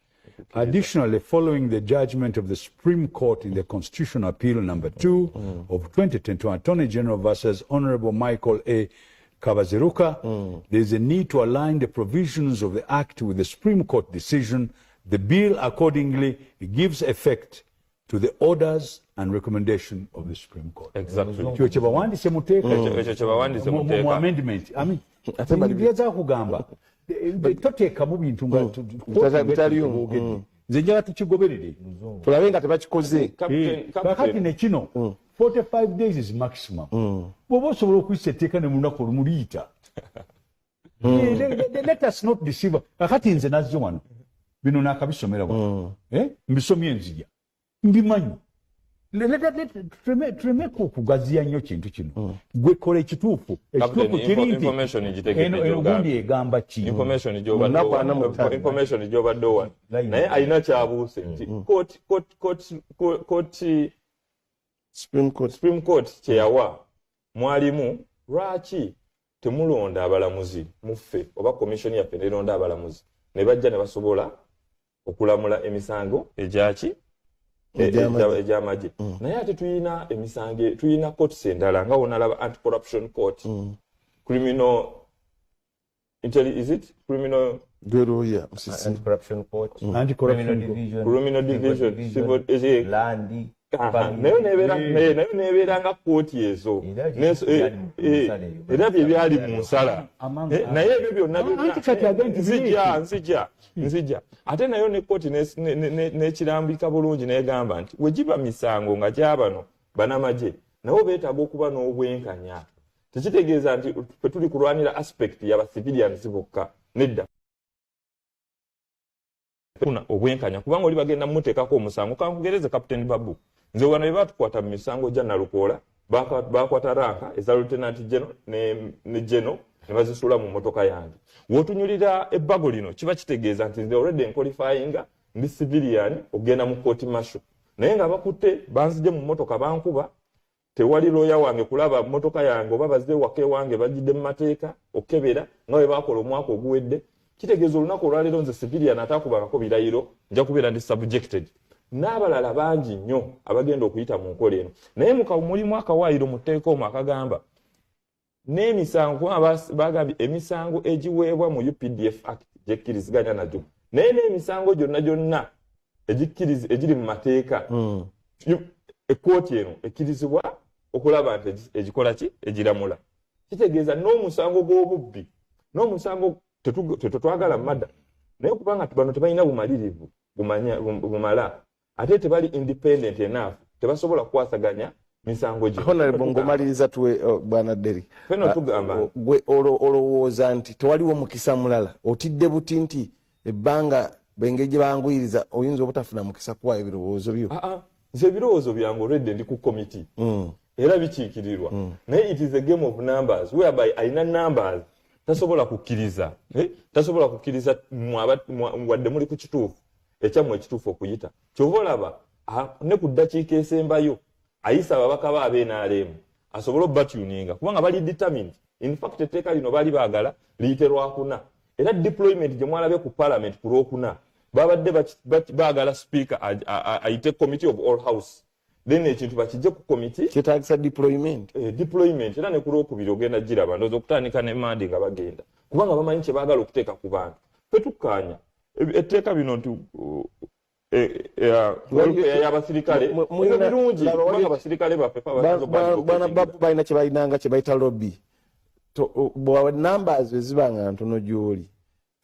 Additionally, following the judgment of the Supreme Court in the Constitutional Appeal number 2 of 2021, Attorney General versus Honorable Michael A. Kabaziruka, there is a need to align the provisions of the Act with the Supreme Court decision. The bill accordingly gives effect to the orders and recommendation of the Supreme Court. Exactly. Ekyo kye bawandiise mu tteeka mu amendment. Ngeeza kugamba toteekamu bintu nga nze njala tukigoberere tulabe nga tebakikoze kakati ne kino 45 days is maximum. Bw'oba osobola okuyisa etteeka ne mu lunaku olumu liyita. Let us not deceive. Kakati nze nazze wano bino naakabisomera wano mbisomye enzija mbimanyi tuleme okugaziya nnyo kintu kino gwe kola ekituufu kiri nti gundi egamba ki information gy'obadde owa naye alina kyabuuse nti Supreme Court kyeyawa mwalimu lwaki temulonda abalamuzi muffe oba komishoni yaffe neronda abalamuzi ne bajja ne basobola okulamula emisango egyaki ejamagye naye ate tuyina emisango tuyina courts endala nga wonalaba anti-corruption court criminal anti-corruption court criminal division civil land nayo nebeera nga kooti ezo era bye byali mu nsala naye ebyo byonna nzija ate nayo ne kooti nekirambika bulungi negamba nti wegiba misango nga gyabano banamagye nabo beetaaga okuba n'obwenkanya tekitegeeza nti petuli kulwanira aspect yaba civilians bokka nedda obwenkanya kubanga oli bagenda mmuteekako omusango kankugereze Captain Babu nze wano batukwata mu misango gya Nalukoola bakwata ranka eza lieutenant general ne general ne bazisula mu motoka yange. Wotunyulira ebbago lino kiba kitegeeza nti nze already qualifying ndi civilian ogenda mu court martial. Naye nga bakutte banzije mu motoka bankuba tewali lawyer wange kulaba motoka yange oba bazze wake wange bajidde mu mateeka okebera nga bwe bakola omwaka oguwedde. Kitegeeza olunaku olwaleero nze civilian ataakubangako birayiro nja kubeera ndi subjected. N'abalala bangi nnyo abagenda okuyita mu nkola eno. Naye mulimu akawaayiro mu tteeka omwo akagamba n'emisango bagambye emisango egiweebwa mu UPDF Act gyekkiriziganya nagyo. Naye n'emisango gyonna egiri mu mateeka ekkooti eno ekkirizibwa okulaba nti egikola ki egiramula. Kitegeeza n'omusango gw'obubbi n'omusango tetwagala madda naye kubanga bano tebalina bumalirivu bumala ate tebali independent enough tebasobola kukwasaganya misango gye. Honorable ngomaliriza tuwe bwana Derrick. Feno tugamba gwe olowooza nti tewaliwo mukisa mulala otidde buti nti ebbanga bengeri gye banguyiriza oyinza obutafuna mukisa kuwa ebirowoozo byo. Nze ebirowoozo byange already ndi ku committee era bikiikirirwa naye it is a game of numbers whereby ayina numbers tasobola kukkiriza tasobola kukkiriza wadde muli ku kituufu ekyammwe ekituufu okuyita kyova olaba ne ku ddakiika esembayo ayisa ababaka ba NRM asobola obatuninga kubanga bali determined. In fact etteeka lino baali baagala liyite Lwakuna era deployment gye mwalabe ku parliament ku Lwokuna babadde baagala speaker ayite committee of all house then ekintu bakijje ku committee kyetaagisa deployment era ne ku Lwokubiri ogenda giraba ndowooza okutandika ne Mandi nga bagenda kubanga bamanyi kye baagala okuteeka ku bantu. Fetukkaanya etteeka bino nti y'abasirikale birungi kubanga abasirikale baffe bwana Babu balina kye balinanga kye bayita lobby. Numbers ezibanga ntono gy'oli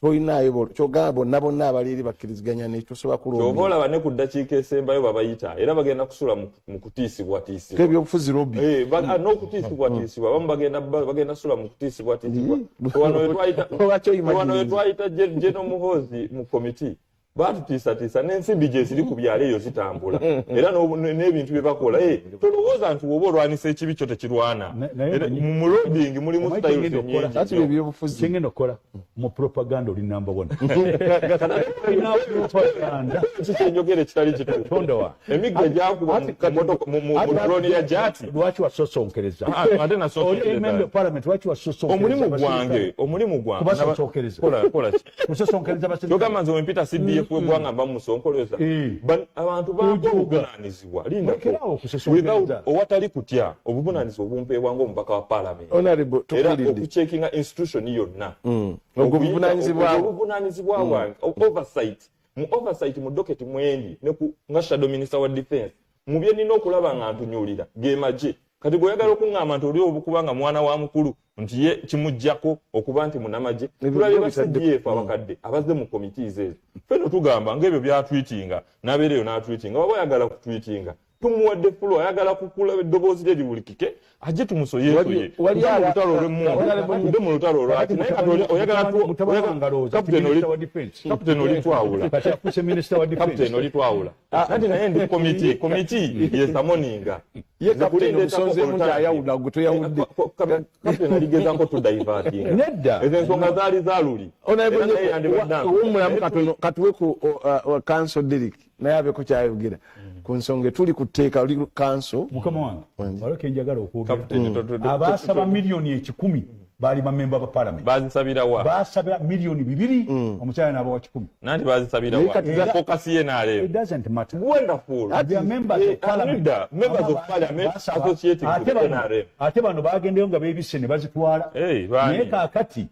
toyinaayo kyogamba bonna abaliiri bakkiriziganya nekitosobola kulomba. Kyova olaba ne ku ddakiika esembayo babayita era bagenda kusula mu kutiisibwatiisibwa ebyobufuzi lobby n'okutiisibwatiisibwa abamu bagenda sula mu kutiisibwatiisibwa. Wano we twayita General Muhoozi mu komiti batutiisatiisa n'ensimbi gye ziri ku byalo eyo zitambula era n'ebintu bye bakola tolowooza nti woba olwanisa ekibi kyo tekirwana. Mu lobbying mulimu styles nyingi. Kyengenda okukola mu propaganda oli number one. Kyenjogera ekitali kituufu. Emigga gyakuba mu drone ya jati. Lwaki wasosonkereza? Ate nasosonkereza. Parliament lwaki wasosonkereza? Omulimu gwange. Kubasosonkereza. Kola ki? Kusosonkereza basirikale. Kyogamba nze wempita CDF webwanga bamusonkoleza. Abantu babuvunaanyizibwa. Owatali kutya obuvunaanyizibwa obumpeebwa ng'omubaka wa Parliament. Era okucheckinga institution yonna. Obuvunaanyizibwa bwange oversight mu doketi mwendi nga shadow minister wa defense mu bye nina okulaba nga ntunyulira ge magye kati bw'oyagala okuŋŋamba nti oli obukubanga mwana wa mukulu nti ye kimuggyako okuba nti munamagye tulabye ba CDF abakadde abazze mu committees ezo feno tugamba ng'ebyo byatwitinga n'abeereyo n'atwitinga waba oyagala kutwitinga tumuwadde fulo ayagala kukula eddoboozi lye liwulikike ajje tumusoyeesoye olutalo olw'emmundu mu lutalo olwati naye kati oyagala kapiteni oli twawula kapiteni oli twawula kati naye ndi komiti yesamoninga kapiteni aligezako tudaivatinga nedda ezo ensonga zaali zaaluli owomulamu katuwe ku council Derrick naye abeko kyayogera ku nsonga tuli kuteeka oli council. Mukama wange waleke njagala okwogera abaasaba miliyoni 10 baali bamemba ba parliament bazisabira wa baasabira miliyoni 2 omukyala n'aba wa 10 nanti bazisabira wa focus ye n'aleero. It doesn't matter. Wonderful. They are members of parliament. Members of parliament associating with NRM. Ate bano bagendeyo nga beebisse ne bazitwala naye kaakati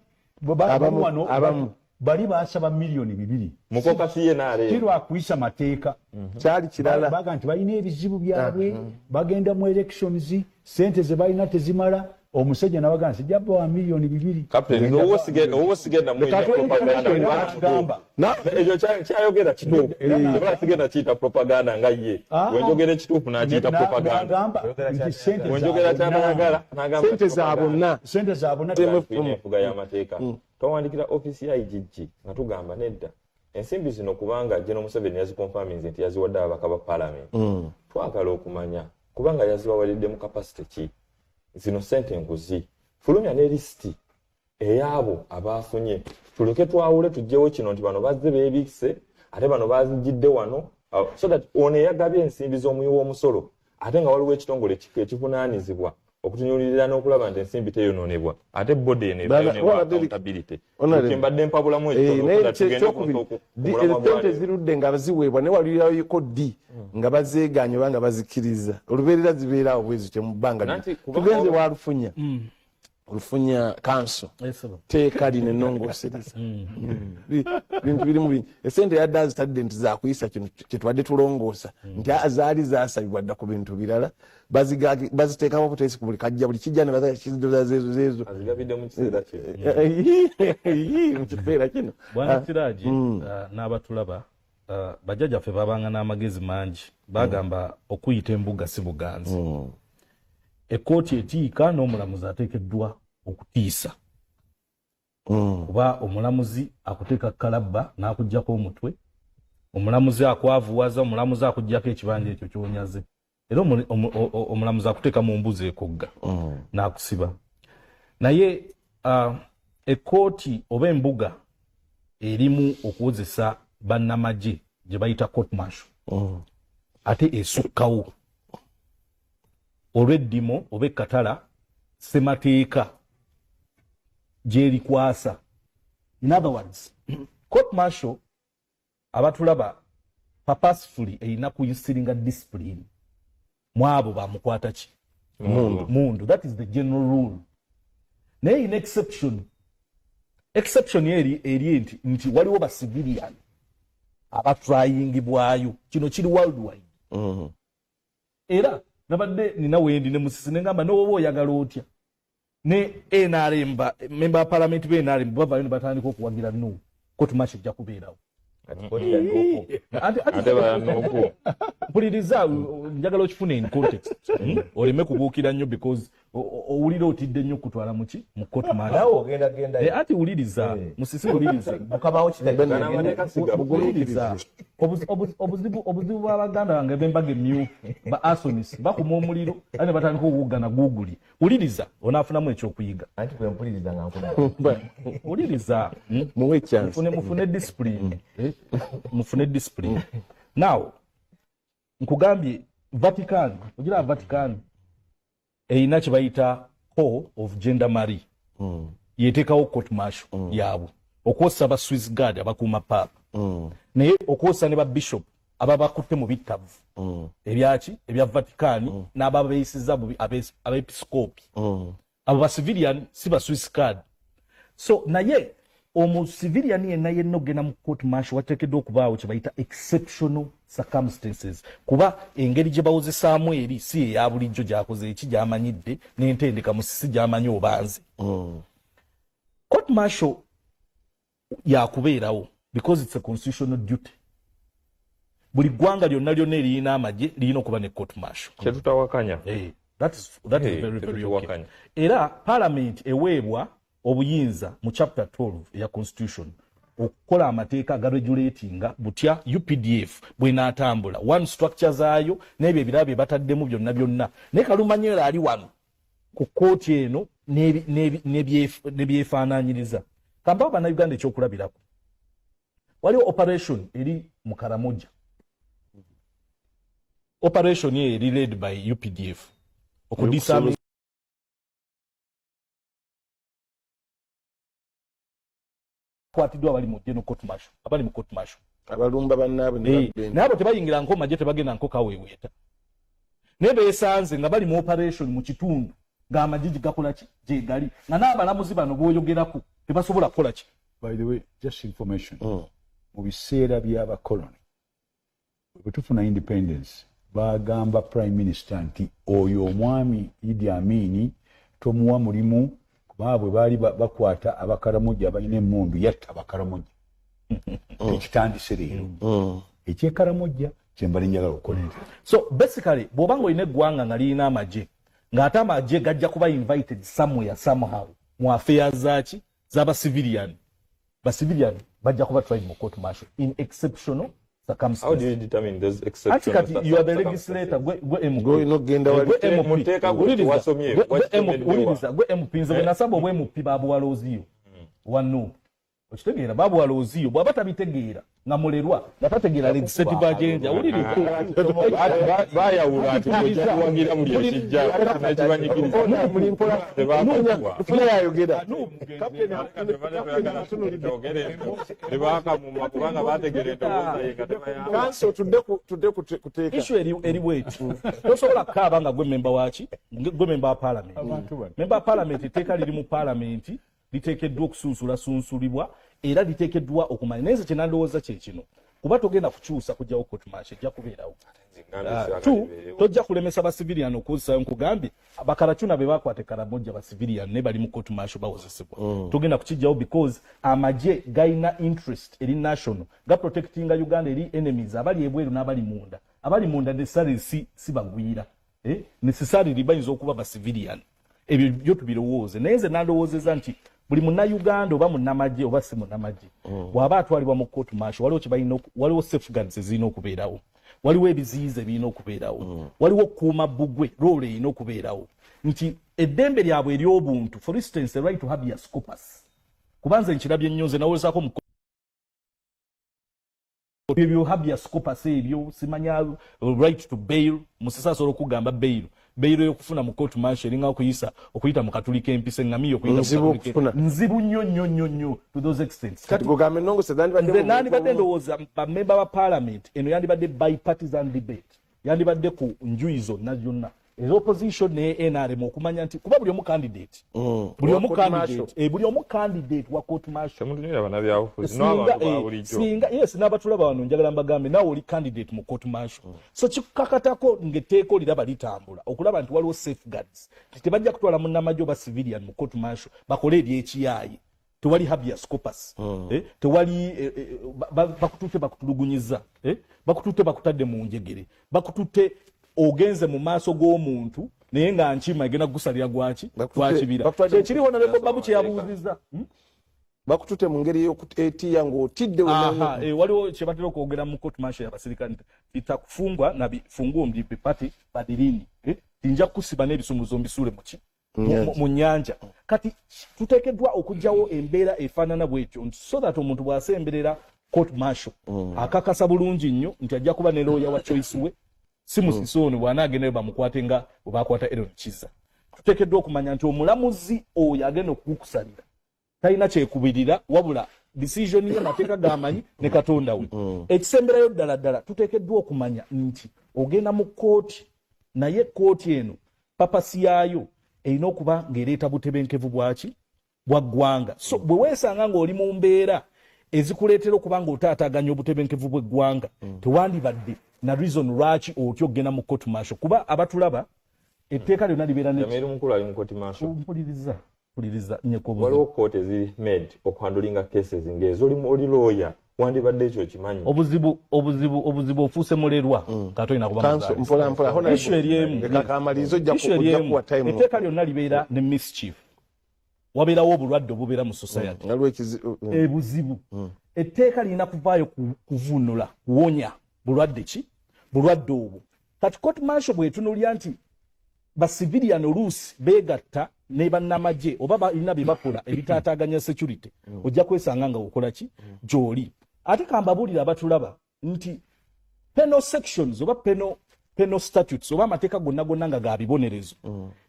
abamu bali baasaba miliyoni 2 mukokasi ye n'aleero kirwakuyisa mateeka kyali kirala baga nti balina ebizibu byabwe bagenda mu elections sente ze balina tezimala omusajja nabaga nti jabba wa miliyoni 2 kapteni owo sigenda mu propaganda ekyo kyayogera kituufu tebala sigenda kiyita propaganda nga ye wenjogera ekituufu n'akiyita propaganda wenjogera kyamayagala n'agamba sente za bonna enfuga y'amateeka twawandikira ofisi ya IGG nga tugamba nedda ensimbi zino kubanga General Museveni yazikonfaminze nti yaziwadde ababaka ba parliament twagala okumanya kubanga yazibawadde mu capacity ki zino sente nguzi fulumya ne listi eyabo abafunye tuleke twawule tujjewo kino nti bano bazze beebikise ate bano bazijjidde wano so that ono eyagabye ensimbi z'omuwi w'omusolo ate nga waliwo ekitongole ekivunaanyizibwa okutunyulirira n'okulaba nti ensimbi teyonoonebwa ate body eno ebayonewa accountability mbadde mpabulamu ekitongole zirudde nga baziweebwa ne walirayoyiko ddi nga bazeeganye oba nga bazikiriza olubeerera zibeerawo bwezi temubbanga tugenze walufunya olufunya kanso teeka lino ennongoosereza bintu birimu bingi esente yadde azitadde nti zakuyisa kino kyetubadde tulongoosa nti zaali zasabibwa dda ku bintu birala baziteekako obutesi ku buli kajja buli kijja ne bazakizidoza zezo mu kiseera kino Bwana Siraaji n'abatulaba bajjajjaffe babanga n'amagezi mangi bagamba okuyita embuga si buganzi ekkooti etiika n'omulamuzi ateekeddwa okutiisa kuba omulamuzi akuteeka kalabba n'akuggyako omutwe omulamuzi akwavuwaza omulamuzi akuggyako ekibanja ekyo kyonyaze era omulamuzi akuteeka mu mbuzi ekogga n'akusiba naye ekkooti oba embuga erimu okuwozesa bannamagye gye bayita court martial ate esukkawo olw'eddimo oba ekkatala ssemateeka gyerikwasa. In other words, court martial abatulaba purposefully erina kuyisiringa discipline mwabo bamukwata ki mundu. That is the general rule. Naye in exception eri nti waliwo ba civilian abatryingibwayo kino kiri worldwide. Era nabadde nina wendi ne musisi nengamba n'oba oyagala otya ne NRM member parliament be NRM bavayo ne batandika okuwagira no court martial ejja kubeerawo mpuliriza njagala okifuna in context oleme kubuukira nnyo because owulira otidde nnyo kutwala muki mu court martial ati wuliriza musisi wuliriza obuzibu bw'abaganda bange bembaga emmyu ba asonis bakuma omuliro ate batandika okuwuggana guuguli wuliriza onaafunamu ekyokuyiga wuliriza mufune discipline mufune discipline. Now nkugambye Vatican ogira Vatican eyina kye bayita Hall of Gendarmerie yeteekawo court martial yaabwe okwosa ba Swiss Guard abakuuma papa naye okwosa ne ba bishop ababakutte mu bitavu ebyaki ebya Vatican n'ababeeyisiza abepiskopi abo ba civilian si ba Swiss Guard. So naye omu civilian yenna yenna ogenda mu court martial wateekeddwa okubaawo kye bayita exceptional circumstances kuba engeri gye bawozesaamu eri si eya bulijjo gyakoze eki gyamanyidde n'entendeka musisi gy'amanyi obanze. Court martial yakubeerawo because it's a constitutional duty. Buli ggwanga lyonna lyonna eriyina amagye lirina okuba ne court martial. Kyetutawakanya. That is very okay. Era parliament eweebwa obuyinza mu chapter 12 ya constitution okukola amateeka agaregulatinga butya UPDF bwenaatambula one structure zaayo n'ebyo ebirabo bataddemu byonna naye Kalumanyera ali wano ku kooti eno nebyefaanaanyiriza kampala bannayuganda ekyokulabirako waliwo operation eri mu Karamoja operation eri led by UPDF okudisarm kwatidwa abali mu general court martial abali mu court martial abalumba bannaabwe nabo tebayingira nko majje tebagenda nko kaweweeta ne beesanze nga bali mu operation mu kitundu ng'amajiji gakola ki gye gali nga n'abalamuzi bano booyogerako tebasobola kukola ki. By the way, just information mu biseera by'abakoloni bwe tufuna independence bagamba prime minister nti oyo omwami Idi Amin tomuwa mulimu baabwe baali bakwata abakaramoja abalina emmundu yatta abakaramoja ekitandise leero ekyekaramoja kyembali njagala okukola. So basically bw'obanga olina eggwanga nga lirina amagye ng'ate amagye gajja kuba invited somewhere somehow mu affairs zaaki z'aba civilian bajja kuba tried mu court martial in exceptional How do you determine those exceptions? Kati you are the legislator gwe MP. Go inogenda wali muteeka gwe wasomye. Gwe MP nze nasaba obwe MP babuwalooziyo. Wano. Okitegeera babuwalooziyo bw'aba tabitegeera nga mulerwa batategeera legislative agenda uliriza. Bayawula ati ojja kuwagira buli ekijja nekibanyigiriza. Muli mpola tufuna yayogera. Kanso tudde kuteeka. Issue eri bwetu. Tosobola kukaaba nga gwe member waki? Gwe member wa parliament. Member wa parliament etteeka liri mu parliament liteekeddwa okusunsulibwa era liteekeddwa okumanya naye kye nandowooza kye kino kuba togenda kukyusa kujjawo court martial ejja kubeerawo. Tojja kulemesa ba civilian okukozesa nkugambye bakarachuna be bakwate Karamoja ba civilian ne bali mu court martial bawozesebwa. Togenda kukijjawo because amagye gaina interest eri national ga protecting Uganda eri enemies abali ebweru n'abali munda. Abali munda necessarily si bagwira. Necessarily bayinza okuba ba civilian. Ebyo byo tubirowooze naye nze nandowoozeza nti buli munnayuganda oba munnamagye oba si munnamagye bw'aba atwalibwa mu court martial waliwo safeguards ezirina okubeerawo, waliwo ebiziyiza ebirina okubeerawo, waliwo okukuuma bbugwe roole erina okubeerawo nti eddembe lyabwe ery'obuntu, for instance the right to habeas corpus, kubanza nkirabye ennyo nze nawolezaako mu ebyo habeas corpus ebyo simanya right to bail musisa asobola okugamba bail yokufuna mu court martial eringa okuyita mu katulika empisa engamiyo okuyita nzibu nnyo to those extents. Kati kugambe nongo nani badde ndowooza bamemba ba parliament eno yandibadde bipartisan debate yandibadde ku njuyi zonna zonna opposition ne NRM okumanya nti kuba buli omu candidate buli omu candidate wa court martial singa yes n'abatulaba wano njagala mbagambe nawe oli candidate mu court martial so kikakatako ngeteeko liraba litambula okulaba nti waliwo safeguards tebajja kutwala munnamagye oba civilian mu court martial bakole ebyekiyaayi tewali habeas corpus tewali bakututte bakutulugunyiza bakututte bakutadde mu njegere bakututte ogenze mu maaso g'omuntu naye nga nkima egenda kugusalira gwaki twakibira ekiriho na lebo babu kyeyabuuziza bakutute mu ngeri y'okutiya ng'otidde waliwo kye batera okwogera mu court martial y'abasirikale itakufungwa na bifunguo mlipipati badirini tinja kusiba n'ebisumuluzo mbisuule mu nyanja kati tuteekeddwa okugyawo embeera efaanana bw'ekyo so that omuntu bw'asemberera court martial akakasa bulungi nnyo nti ajja kuba ne lawyer wa choice we simusisoni bw'anaagenda bamukwate nga bwe bakwata Aaron Kiza. Tuteekeddwa okumanya nti omulamuzi oyo agenda okukusalira talina kyekubirira wabula decision ye mateeka gamanyi ne Katonda we. Ekisemberayo ddala tuteekeddwa okumanya nti ogenda mu kooti naye kooti eno papasi yaayo erina okuba ng'ereeta butebenkevu bwaki bwa ggwanga. So bwe weesanga ng'oli mu mbeera ezikuleetera okuba ng'otaataaganya obutebenkevu bw'eggwanga tewandibadde na reason lwaki otyo ogenda mu court martial kuba abatulaba etteeka lyonna libeera mukulu ali mu court martial mpuliriza nyekobo waliwo court eziri made okuhandulinga cases ng'ezo oli lawyer wandibadde ekyo kimanyi obuzibu ofuuse mulerwa katolina mpola hona issue eryemu kakamalizo ojja kuwa time etteeka lyonna libeera ne mischief wabeerawo obulwadde obubeera mu society ebuzibu etteeka lirina kuvaayo kuvunula kuwonya bulwadde obwo kati court martial bwetunulya nti ba civilian oluusi beegatta ne bannamagye oba balina bye bakola ebitaataaganya security ojja kwesanga nga okola ki gy'oli ate kambabuulira abatulaba nti penal sections oba penal statutes oba amateeka gonna nga ga bibonerezo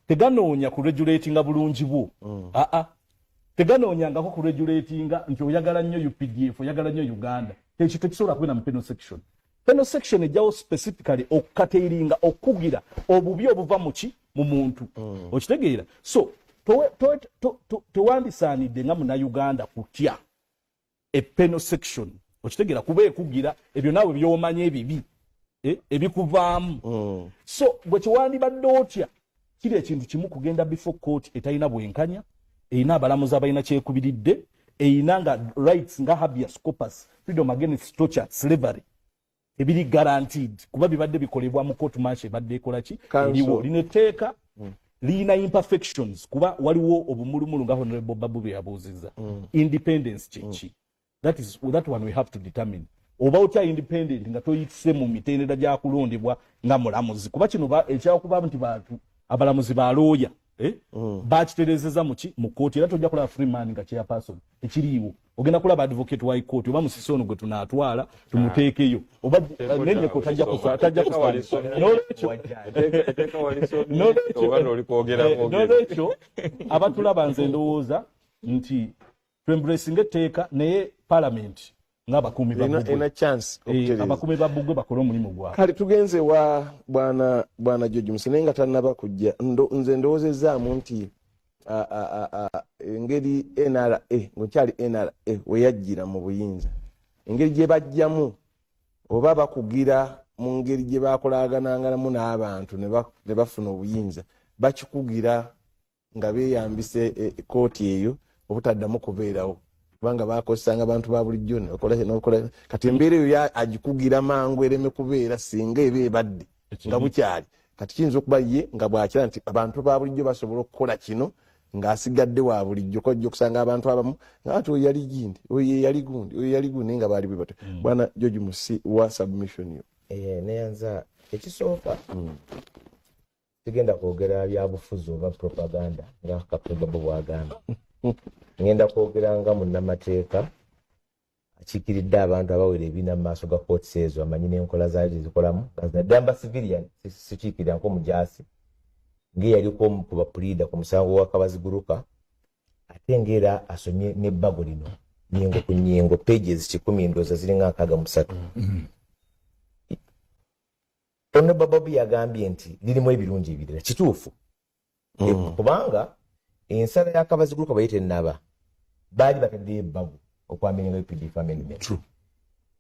teganoonya ku regulatinga bulungi bwo teganoonyangako ku regulatinga nti oyagala nnyo UPDF oyagala nnyo Uganda ekyo tekisobola kubeera mu penal section. Penal section ejjawo specifically okukateiringa okugira obubi obuva mu muntu okitegeera so tewandisaanidde nga munnayuganda kutya penal section okitegeera kuba ekugira ebyo naawe by'omanya ebibi ebikuvaamu so bwe kiwandibadde otya kiri ekintu kimu kugenda before court etalina bwenkanya erina abalamuzi abalina kyekubiridde erina nga rights nga habeas corpus freedom against torture slavery ebiri guaranteed kuba bibadde bikolebwa mu court martial ebadde ekola ki eriwo linetteeka lina imperfections kuba waliwo obumulumulu nga honorable babu bwe yabuuzizza independence kyeki that one we have to determine oba otya independent nga toyitise mu mitendera gya kulondebwa nga mulamuzi kuba kino ekyakuba nti bantu abalamuzi ba looya bakiterezeza mu kooti era tojja kulaba Freeman nga chairperson ekiriiwo ogenda kulaba advocate wa court oba musisi ono gwe tunaatwala tumuteekeyo oba nenye ko tajja nolwekyo abatulaba nze ndowooza nti twembracinga etteeka naye parliament ng'abakuumi abakuumi ba Bbugwe bakola omulimu gwabwe. Kale tugenze wa bwana George Musene nga tannaba kujja nze ndowoozezaamu nti engeri NRA ngokyali NRA we yajjira mu buyinza engeri gye bajjamu oba bakugira mu ngeri gye bakolagananganamu n'abantu ne bafuna obuyinza bakikugira nga beeyambise kooti eyo obutaddamu kubeerawo kubanga bakozesanga abantu ba bulijjo nokola kati embeera eyo agikugira mangu ereme kubeera singa eba ebadde nga bukyali kati kiyinza okuba ye nga bwakira nti abantu ba bulijjo basobola okukola kino ng'asigadde wa bulijjo kojja okusanga abantu abamu ng'ati oyo yali gindi oyo yali gundi nga baali bwe bato. Bwana George Musi wa submission yo neyanza ekisooka sigenda kwogera byabufuzi oba propaganda nga Kaptebabo bwagamba ngenda kwogera nga munnamateeka akiikiridde abantu abawera ebiina mu maaso ga kooti ezo amanyi n'enkola zaali zezikolamu naddamba civilian sikiikirira nk'omujaasi ng'eyaliko ku bapulida ku musango wa Kabaziguruka ate ng'era asomye n'ebbago lino nyengo ku nyengo pages 100 ndooza ziringa 63. Honorable Bobi yagambye nti lirimu ebirungi ebirala kituufu kubanga ensala ya Kabaziguruka bayite naba baali batadde ebbago okwamenyanga UPDF amendment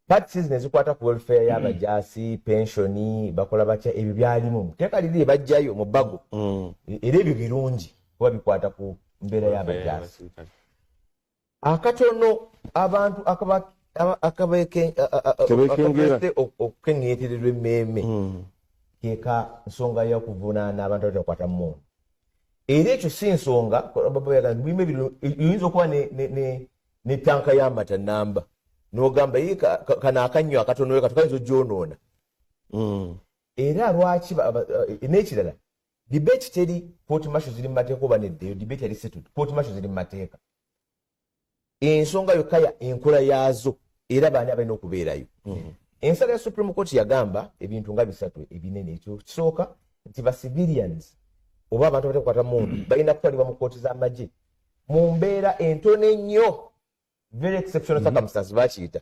parties nezikwata ku welfare y'abajaasi pensioni bakola batya ebyo byalimu teeka liri bajjayo mu bbago era ebyo birungi kuba bikwata ku mbeera y'abajaasi akatono abantu okukengeetererwa emmeeme keeka nsonga y'okuvunaana abantu abatakwata mu era ekyo si nsonga yinza okuba ne tanka y'amata namba n'ogamba kana akanywa akatono katukayinza ogyonoona era lwaki n'ekirala debate teri court martial ziri mu mateeka oba neddeyo debate yali settled court martial ziri mu mateeka ensonga yokka ya enkola yaazo era baani abalina okubeerayo. Ensala ya Supreme Court yagamba ebintu nga bisatu ebinene ekyo kisooka nti ba civilians oba abantu abatakwata muntu balina kutwalibwa mu kooti z'amagye mu mbeera entono ennyo very exceptional circumstances bakiyita.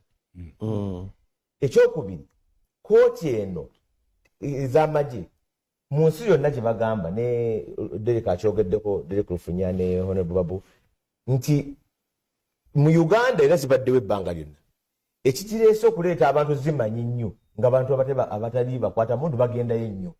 Ekyokubiri kooti eno ez'amagye mu nsi yonna gye bagamba ne Derek akyogeddeko Derek Lufunya ne Honorable Babu nti mu Uganda era zibaddewo ebbanga lyonna ekikireese okuleeta abantu zimanyi nnyo ng'abantu abatali bakwata muntu bagendayo ennyo.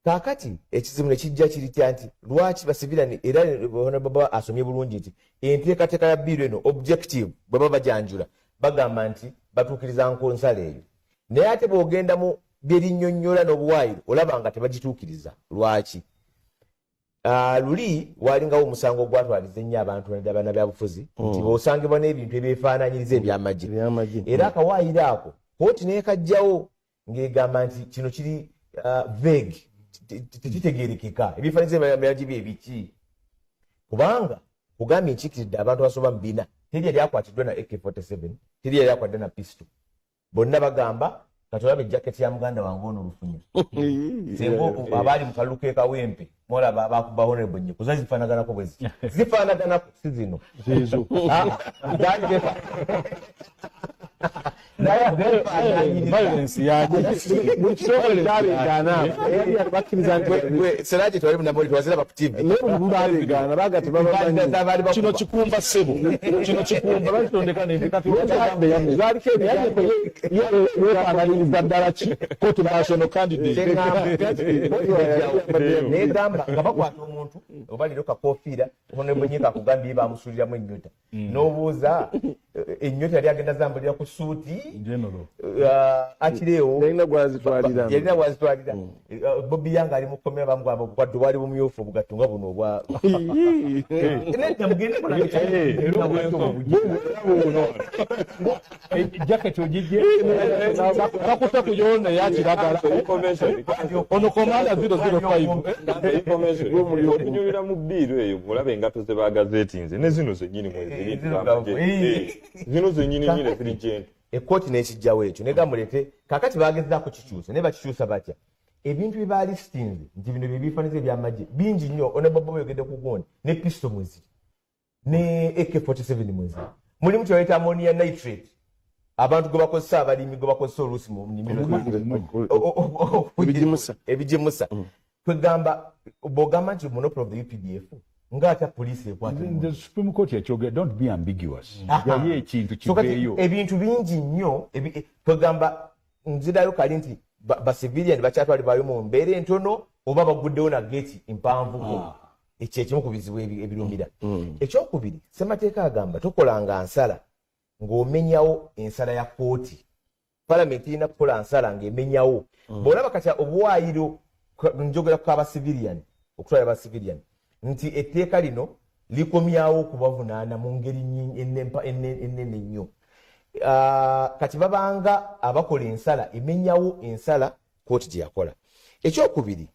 Kaakati ekizibu ne kijja kiritya nti lwaki basivilani era Honorable asomye bulungi nti enteekateeka ya biiro eno objective bwe baba bajanjula bagamba nti batuukiriza nkonsala eyo naye ate bw'ogenda mu byerinnyonnyola n'obuwaayiro olaba nga tebagituukiriza. Lwaki? Luli walingawo omusango ogwatwaliza ennyo abantu n'abaana byabufuzi nti bw'osangibwa n'ebintu ebyefaanaanyiriza ebyamagye era akawaayiro ako kooti neekajjawo ng'egamba nti kino kiri vague tekitegeerekeka ebifaananyiriza ebyamagye byebiki kubanga kugambye nkiikiridde abantu abasoba mu 4 teri yali akwatiddwa na AK47 teri yali akwatiddwa na pistol bonna bagamba katolabe jaketi ya muganda wange ono Lufunya sengo abaali mu kalulu k'ekawempe mola bakuba Honorable nnyo kuza zifaanaganako bwezi zifaanaganako si zino zezo violence yaje mukisokole ndabegana bakkiriza nti seraje twali munamoli twazira ba TV babegana bagati baba kino kikumba sebo kino kikumba batondeka n'ebikati zaliko yepanaliriza ddala ki kooti national candidate negamba nga bakwata omuntu oba lero kakofiira Honorable Nyika akugambye bamusuliramu ennyota n'obuuza ennyota yali agenda zambulira ku suuti akireewo yalina gwazitwalira Bobby Yang ali mu kkomera bamugamba obukwadde bwali bumyufu obugattunga buno obwa nedda mugende jaketi ogijje bakuta ku yona yakiragala ono komanda 005 okunyulira mu bbiiro eyo mulaba engato ze bagazeetinze ne zino zennyini mweziri zino zennyini nyine ziri gyendi ekkooti n'ekijjawo ekyo negamulete kakati bagezaako kikyusa naye bakikyusa batya ebintu bye baali sitinze nti bino bye bifaanizo ebyamagye bingi nnyo onababa oyogedde ku gundi ne pisto mweziri ne AK47 mweziri mulimu kyewayita ammonia nitrate abantu gwe bakozesa abalimi gwe bakozesa oluusi mu nnimiro ebigimusa kwegamba bw'ogamba nti monopoly of the UPDF ng'ate poliisi ekwata the Supreme Court yakyogera don't be ambiguous yaye ekintu kiveeyo ebintu bingi nnyo kwegamba nzirayo kali nti bacivilian bakyatwalibwayo mu mbeera entono oba baguddewo na geeti empanvu ekyo ekimu ku bizibu ebirumira ekyokubiri ssemateeka agamba tokolanga nsala ng'omenyawo ensala ya kooti palamenti irina kukola nsala ng'emenyawo bw'olaba kati obuwaayiro njogera ku abacivilian okutwala abacivilian nti etteeka lino likomyawo okubavunaana mu ngeri ennene nnyo kati babanga abakola ensala emenyawo ensala kooti gye yakola ekyokubiri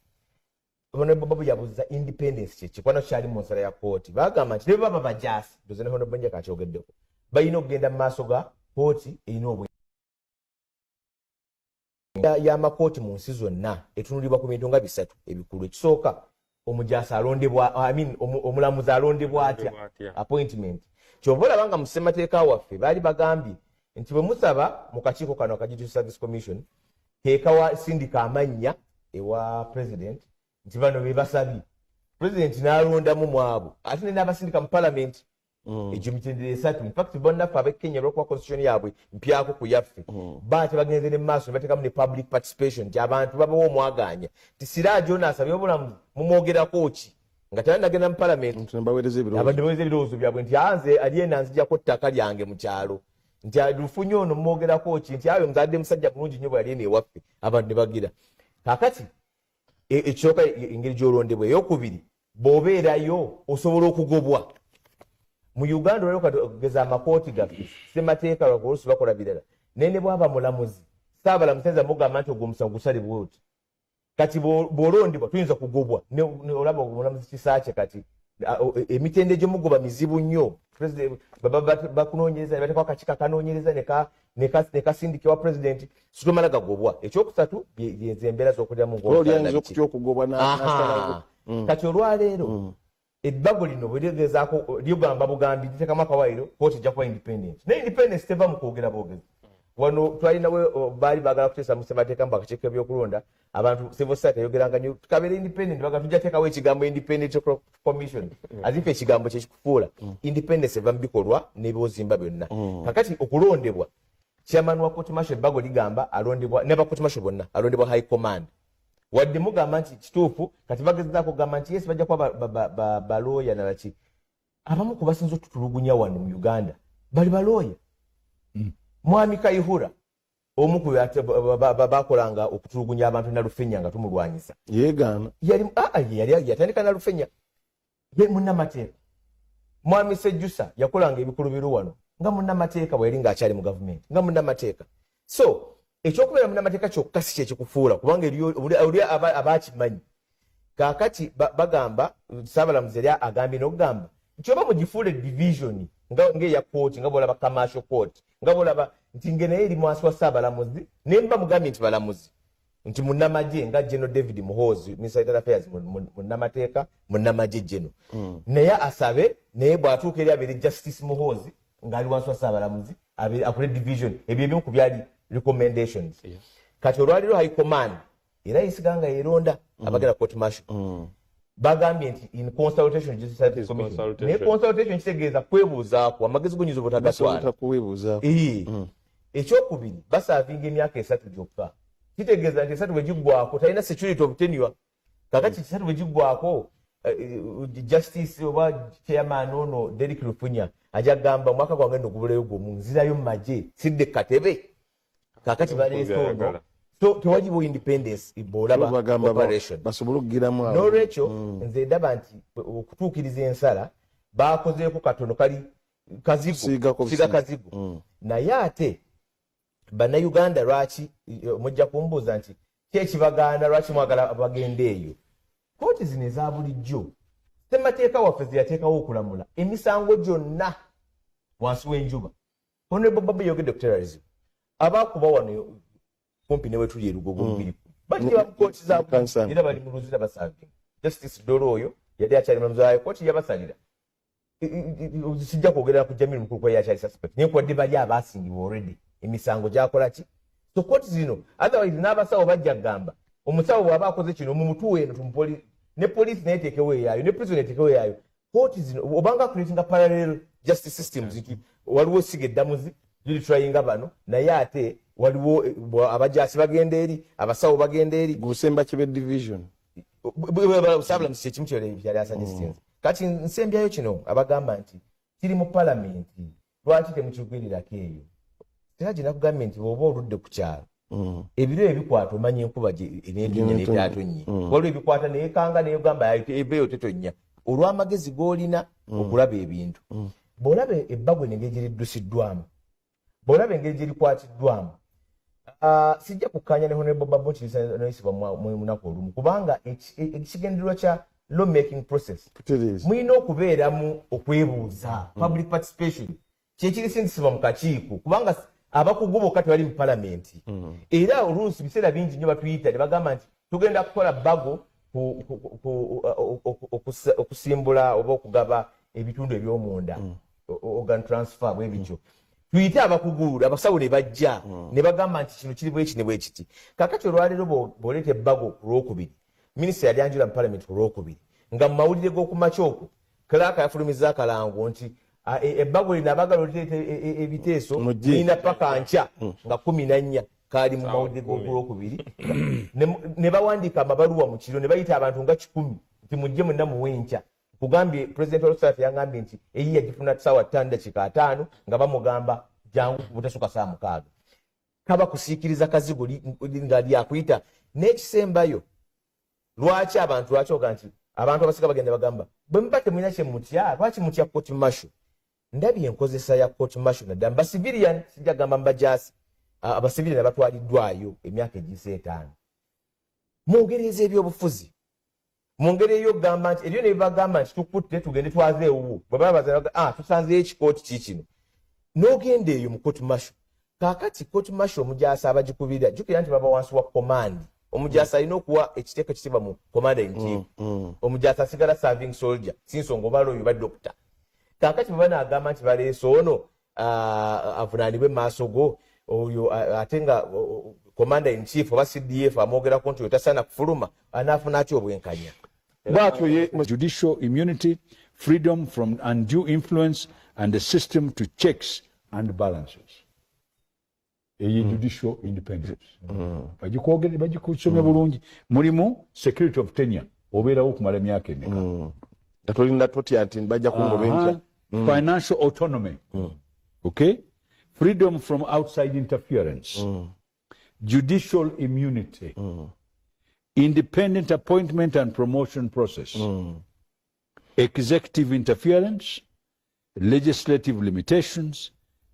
Honorable yabuza independence kyekwana kyali mu nsala ya kooti bagamba nti ne baba bajaasi doze ne Honorable kakyogeddeko balina okugenda mu maaso ga kooti erina obwe y'amakooti mu nsi zonna etunulibwa ku bintu nga bisatu ebikulu ekisooka omujaasi alondebwa omulamuzi alondebwa atya appointment kyova olabanga mu ssemateeka waffe baali bagambye nti bwe musaba mu kakiiko kano aka Judicial Service Commission keeka sindika amannya ewa president nti bano be basabye president n'alondamu mwabo ate n'abasindika mu parliament egyo mitendera esatu infact bonnaffe ab'ekenya olwokuba constitution yaabwe mpyako ku yaffe baate bagenze ne maaso ne bateekamu ne public participation nti abantu babawo omwaganya nti siraajo n'asabye obulamu mumwogerako ki nga tebanagenda mu parliament abadde baweereza ebirowoozo byabwe nti anze aliena nzijjako ttaka lyange mu kyalo nti lufunye ono mumwogerako ki nti awe muzadde musajja bulungi nnyo bwe aliena ewaffe abantu ne bagira kakati ekisooka engeri gy'olondebwa eyokubiri bw'obeerayo osobola okugobwa mu Uganda olwo kugeza amakooti gaffe ssemateeka lwakoluusi bakola birala naye ne bwaba mulamuzi saabalamuzi ayinza mugamba nti ogwo omusango gusalibwa oti kati bw'olondebwa tuyinza kugobwa olaba omulamuzi kisaakye kati emitende gyomugoba mizibu nnyo bakunoonyereza ne bateekako akakiiko akanoonyereza ne kasindikibwa pulezidenti sitomala gagobwa ekyokusatu yenze embeera z'okuliramu kati olwaleero ebbago lino bwe lyegezaako lyogamba bugambi liteekamu akawaayiro kooti ejja kuba independent naye independence teva mu kwogera bwogezi wano twalinawe baali baagala kuteesa mu ssemateeka mu akakiiko ebyokulonda abantu civil society ayogeranga nnyo tukabeera independent baga tujja teekawo ekigambo independent commission azifa ekigambo kyekikufuula independence eva mu bikolwa n'ebyozimba byonna kakati okulondebwa chairman wa court martial ebbago ligamba alondebwa ne ba court martial bonna alondebwa high command wadde mugamba nti kituufu kati bagezaako kugamba nti yes bajja kuba balooya nalaki abamu ku basinza otutulugunya wano mu Uganda bali balooya mwami Kayihura omu ku bakolanga okutulugunya abantu Nalufenya nga tumulwanyisa yeegaana yali yatandika Nalufenya ye munnamateeka mwami Sejjusa yakolanga ebikulubiru wano nga munnamateeka bwe yali ng'akyali mu gavumenti nga munnamateeka so ekyokubeera munnamateeka kyokka si kyekikufuula kubanga oli abaakimanyi kaakati bagamba saabalamuzi yali agambye n'okugamba nti oba mugifuula division ng'eya kooti nga bwolaba commercial court nga bwolaba nti nge naye eri mwansi wa saabalamuzi naye mba mugambye nti balamuzi nti munnamagye nga General David Muhoozi Minister of Internal Affairs munnamateeka munnamagye General naye asabe naye bw'atuuka eri abeere Justice Muhoozi ng'ali wansi wa saabalamuzi akole division ebyo ebimu ku byali recommendations kati olwaliro high command era yisiganga eronda abagera court martial bagambye nti in consultation Justice Service Commission ne consultation kitegeeza kwebuuzaako amagezi gonyiza obutagatwala ekyokubiri basaavinga emyaka 3 gyokka kitegeeza nti 3 bwe giggwako talina security of tenure kakati 3 bwe giggwako justice oba chairman ono Derek Lufunya ajja gamba mwaka gwange ndogubulayo gwo munzirayo maje sidde katebe kakati baleeso so tewajibu independence ibolaba operation basobola okugiramu no recho nze ndaba nti okutuukiriza ensala bakozeeko katono kali kazigo naye ate bannayuganda lwaki mujja kumbuuza nti kyekibagaana lwaki mwagala bagende eyo kooti zino eza bulijjo temateeka waffe zeyateekawo okulamula emisango gyonna wansi w'enjuba honorable Babu yogedde ku terrorism abakuba wano kumpi ne wetuli erugogo bbiri bajja bakooti zaabwe era bali mu luzira basavinga justice Dolo oyo yali akyali mulamuzi wayo kooti yabasalira sijja kwogerera ku Jamil Mukulu kwa yakyali suspect naye kwadde bali abaasingibwa already emisango gyakola ki so kooti zino otherwise n'abasawo bajja kugamba omusawo bw'aba akoze kino mumutuwe eno tumupoli ne police naye teekewo eyaayo ne prison eteekewo eyaayo kooti zino obanga creatinga parallel justice systems nti waliwo siga eddamuzi ziri tryinga bano naye ate waliwo abajaasi bagenda eri abasawo bagenda eri gusemba kibe division sabulamusi kyekimu kyali asuggestions kati nsembyayo kino abagamba nti kiri mu palamenti lwaki temukigwirirako eyo teragina kugambye nti oba oludde ku kyalo ebiro ebikwata omanya enkuba enentonya netyatonye waliwo ebikwata neyekanga neyogamba ebeeyo tetonnya olw'amagezi g'olina okulaba ebintu bw'olaba ebbagwe engeri gye liddusiddwamu bw'olaba engeri gye likwatiddwamu sijja kukkaanya ne honorable Babu nti noyisibwa mu lunaku olumu kubanga ekigendererwa kya law making process mulina okubeeramu okwebuuza public participation kyekirisinzisibwa mu kakiiko kubanga abakugu bokka tebali mu palamenti era oluusi biseera bingi nnyo batuyita ne bagamba nti tugenda kukola bago okusimbula oba okugaba ebitundu eby'omunda organ transfer bwebityo tuyite abakugu abasawo ne bajja ne bagamba nti kino kiri bweki ne bwekiti kakati olwaleero bw'oleeta ebbago ku lwokubiri minisita yali anjula mu palamenti ku lwokubiri nga mu mawulire g'okumakya okwo kalaaka yafulumiza akalango nti ebbago lino abagala oliteeta ebiteeso lina paka nkya nga 14 kaali mu mawulire g'okulwokubiri ne bawandiika amabaluwa mu kiro ne bayita abantu nga 10 nti mujje mwenna muwenkya kugambye president olosaf yangambye nti eyi yagifuna ssaawa 5:05 nga bamugamba jangu butasooka saa 6 kaba kusiikiriza kazigo nga lyakuyita n'ekisembayo lwaki abantu lwakyoga nti abantu abasika bagenda bagamba bwe muba temulina kye mutya lwaki mutya court martial ndabye enkozesa ya court martial naddala basivilian sijja gamba mbajaasi abasivilian abatwaliddwayo emyaka egiyise 5 mwongereza ebyobufuzi mu ngeri ey'okugamba nti eryo ne bibagamba nti tukutte tugende twaze ewuwo bwe baba baza tusanzeyo ekikooti kiikino n'ogenda eyo mu court martial kaakati court martial omujaasi abagikubira jjukira nti baba wansi wa komandi omujaasi alina okuwa ekiteeko ekitiibwa mu commander in chief omujaasi asigala serving soldier si nsonga obala oyo ba dokita kaakati bwe banaagamba nti baleese ono avunaanibwe mu maaso go oyo ate nga commander in chief oba CDF amwogerako nti oyo tasaana kufuluma anaafuna atya obwenkanya judicial immunity, freedom from undue influence, and a system to checks and balances. Judicial independence. Bagikusomya bulungi. Mulimu security of tenure. Obeerawo okumala emyaka emeka. Tatolinda totya nti bajja kungobenja. Financial autonomy. Okay? Freedom from outside interference. Judicial immunity. Independent appointment and promotion process, executive interference, legislative limitations,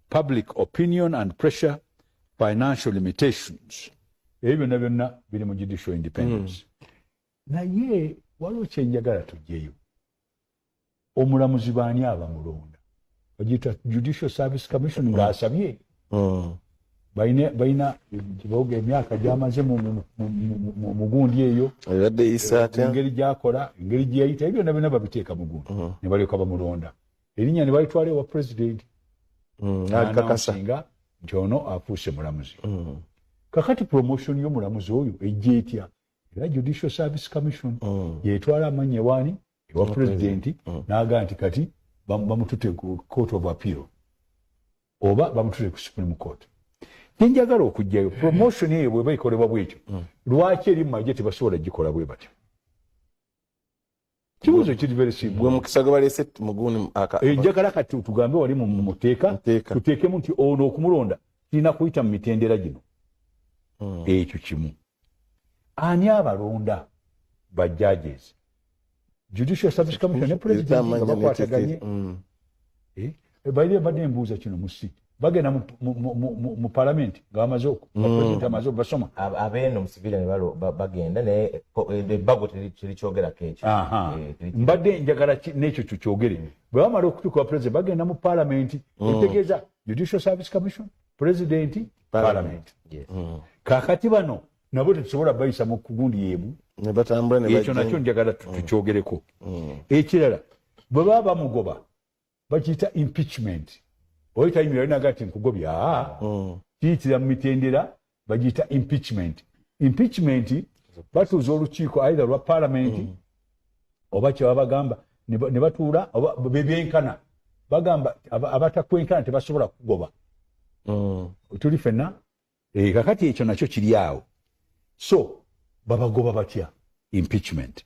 public opinion and pressure, financial limitations. Ebyo na byonna biri mu judicial independence. Naye waliwo kye njagala tujjeyo. Omulamuzi baani abamulonda? Bagiyita Judicial Service Commission ng'asabye. Baina kiboga emyaka gyamaze mu gundi eyo engeri gyakola engeri gyeyita ebyo nabyo babiteeka mu gundi ne balyoka bamulonda erinnya ne balitwala ewa president kakasa nti ono afuuse mulamuzi kakati promotion y'omulamuzi oyo ejja etya era Judicial Service Commission yetwala amannya ewaani ewa president n'aga nti kati bamutute ku Court of Appeal oba bamutute ku Supreme Court. Njagala okujjayo promotion eyo bwe bayikolebwa bwekyo lwaki eri mu magye tebasobola gikola bwe batyo kibuuzo kiri very simple. Gwe mukisa gwe baleese muguni njagala kati tugambe wali mu muteeka tuteekemu nti ono okumulonda kirina kuyita mu mitendera gino. Ekyo kimu. Ani abalonda ba judges? Judicial Service Commission ne President nga bakwataganye. Baile badde mbuuza kino musi. Bagenda mu parliament nga bamaze President amaze basoma. Abeeno mu civilian balo bagenda ne bago telikyogera keekyo. Mbadde njagala n'ekyo tukyogere. Bwe bamala okutuuka President bagenda mu parliament etegeeza Judicial Service Commission, President, Parliament. Kakati bano nabo tetusobola bayisa mu kugundi yeemu. Ne batambula ne bajja. Ekyo nakyo njagala tukyogereko. Ekirala bwe baba bamugoba bakiyita impeachment. Oyita yimira naga ati nkugobya. Kiyitira mu mitendera bagiyita impeachment. Impeachment batuuza olukiiko either lwa parliament oba kye babagamba ne batuula oba bebyenkana bagamba abatakwenkana tebasobola kugoba. Tuli fenna kakati ekyo nakyo kiri awo. So babagoba batya? Impeachment.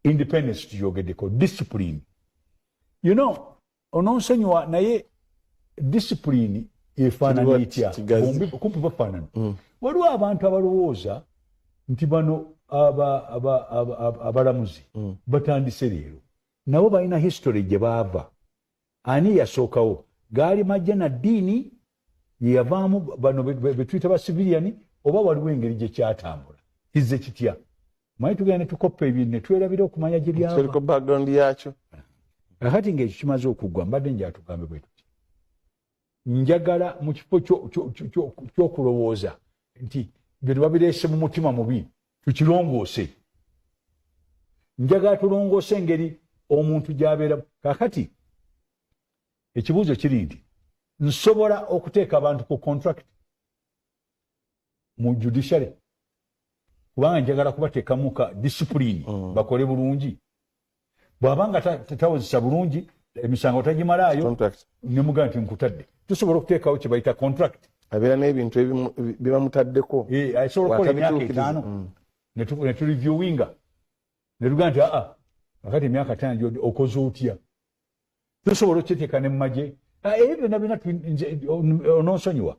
Independence tuyogeddeko. Discipline. You know, ononsonyiwa naye discipline efaanana etya? Kumpi bafaanana. Waliwo abantu abalowooza nti bano abalamuzi batandise leero. Nabo balina history gye baava. Ani yasookawo? Gaali majja na ddiini ye yavaamu bano betuyita ba civilian oba waliwo engeri gye kyatambula. Kizze kitya? Manyi tugenda ne tukoppa ebintu ne twerabira okumanya gye byava. Kiriko background yakyo. Kakati ng'ekyo kimaze okuggwa mbadde njatugambe bwe tuti. Njagala mu kifo ky'okulowooza nti bye babireese mu mutima mubi tukirongoose. Njagala tulongoose engeri omuntu gy'abeera. Kakati ekibuuzo kiri nti nsobola okuteeka abantu ku contract mu judiciary kubanga njagala kubateekamu ka discipline bakole bulungi. Bw'abanga tatawozesa bulungi emisango tagimalaayo ne mugaa nti nkutadde. Tusobola okuteekawo kye bayita contract. Abeera n'ebintu bye bamutaddeko. Asobola okukola emyaka 5 ne tureviewinga ne tugaa nti kakati emyaka 5 okoze otya. Tusobola okukiteeka ne mu magye. Ebyo byonna ononsonyiwa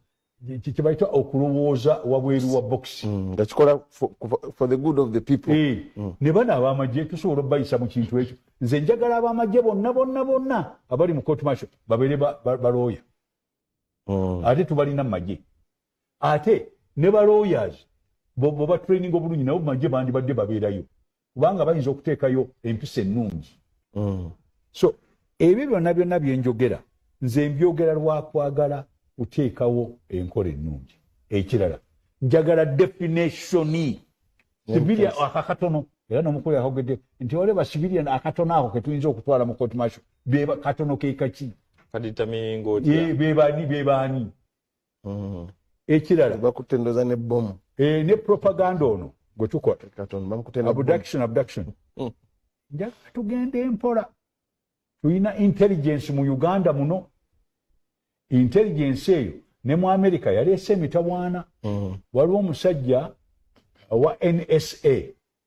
kye bayita okulowooza wabweru wa box. Nga kikola for the good of the people. Ne bano ab'amagye tusobola okubayisa mu kintu ekyo. Nze njagala ab'amagye bonna abali mu court martial babeere balooya. Ate tubalina mu magye. Ate ne ba lawyers bwe training obulungi nabo mu magye bandibadde babeerayo. Kubanga bayinza okuteekayo empisa ennungi. So ebyo byonna bye njogera nze mbyogera lwa kwagala kuteekawo enkola ennungi. Ekirala njagala definition civilian akakatono era n'omukulu yakogedde nti oleba civilian akatono ako ke tuyinza okutwala mu court martial beba katono ke kaki determining otya bebani. Ekirala bakutendoza ne bomb ne propaganda ono gwe tukola katono bamukutenda abduction. Njagala tugende empola. Tulina intelligence mu Uganda muno. Intelligence eyo ne mu America yaleese emitawaana. Waliwo omusajja wa NSA,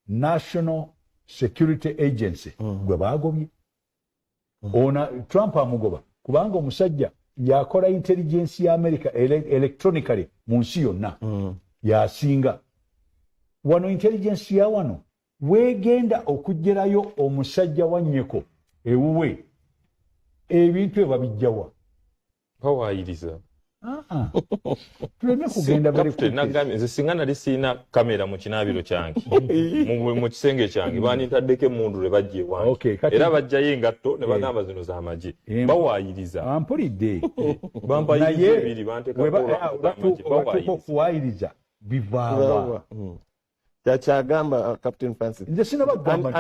National Security Agency, gwe baagobye. Ona Trump amugoba kubanga omusajja yakola intelligence ya America electronically mu nsi yonna. Yasinga. Wano intelligence ya wano weegenda okuggerayo omusajja wa nnyeko ewuwe ebintu ebabijjawa bawayiriza. Tuleme kugenda nagambye nze singa nali siina kamera mu kinaabiro kyange mu kisenge kyange bandintaddeko emmundu ne bajja ewange era bajjayo engatto ne bagamba zino z'amagye bawayiriza. Ampulidde bampayiriza ebiri banteekako okuwayiriza bivaawa. Kyagamba Captain Francis. Nze sinabagamba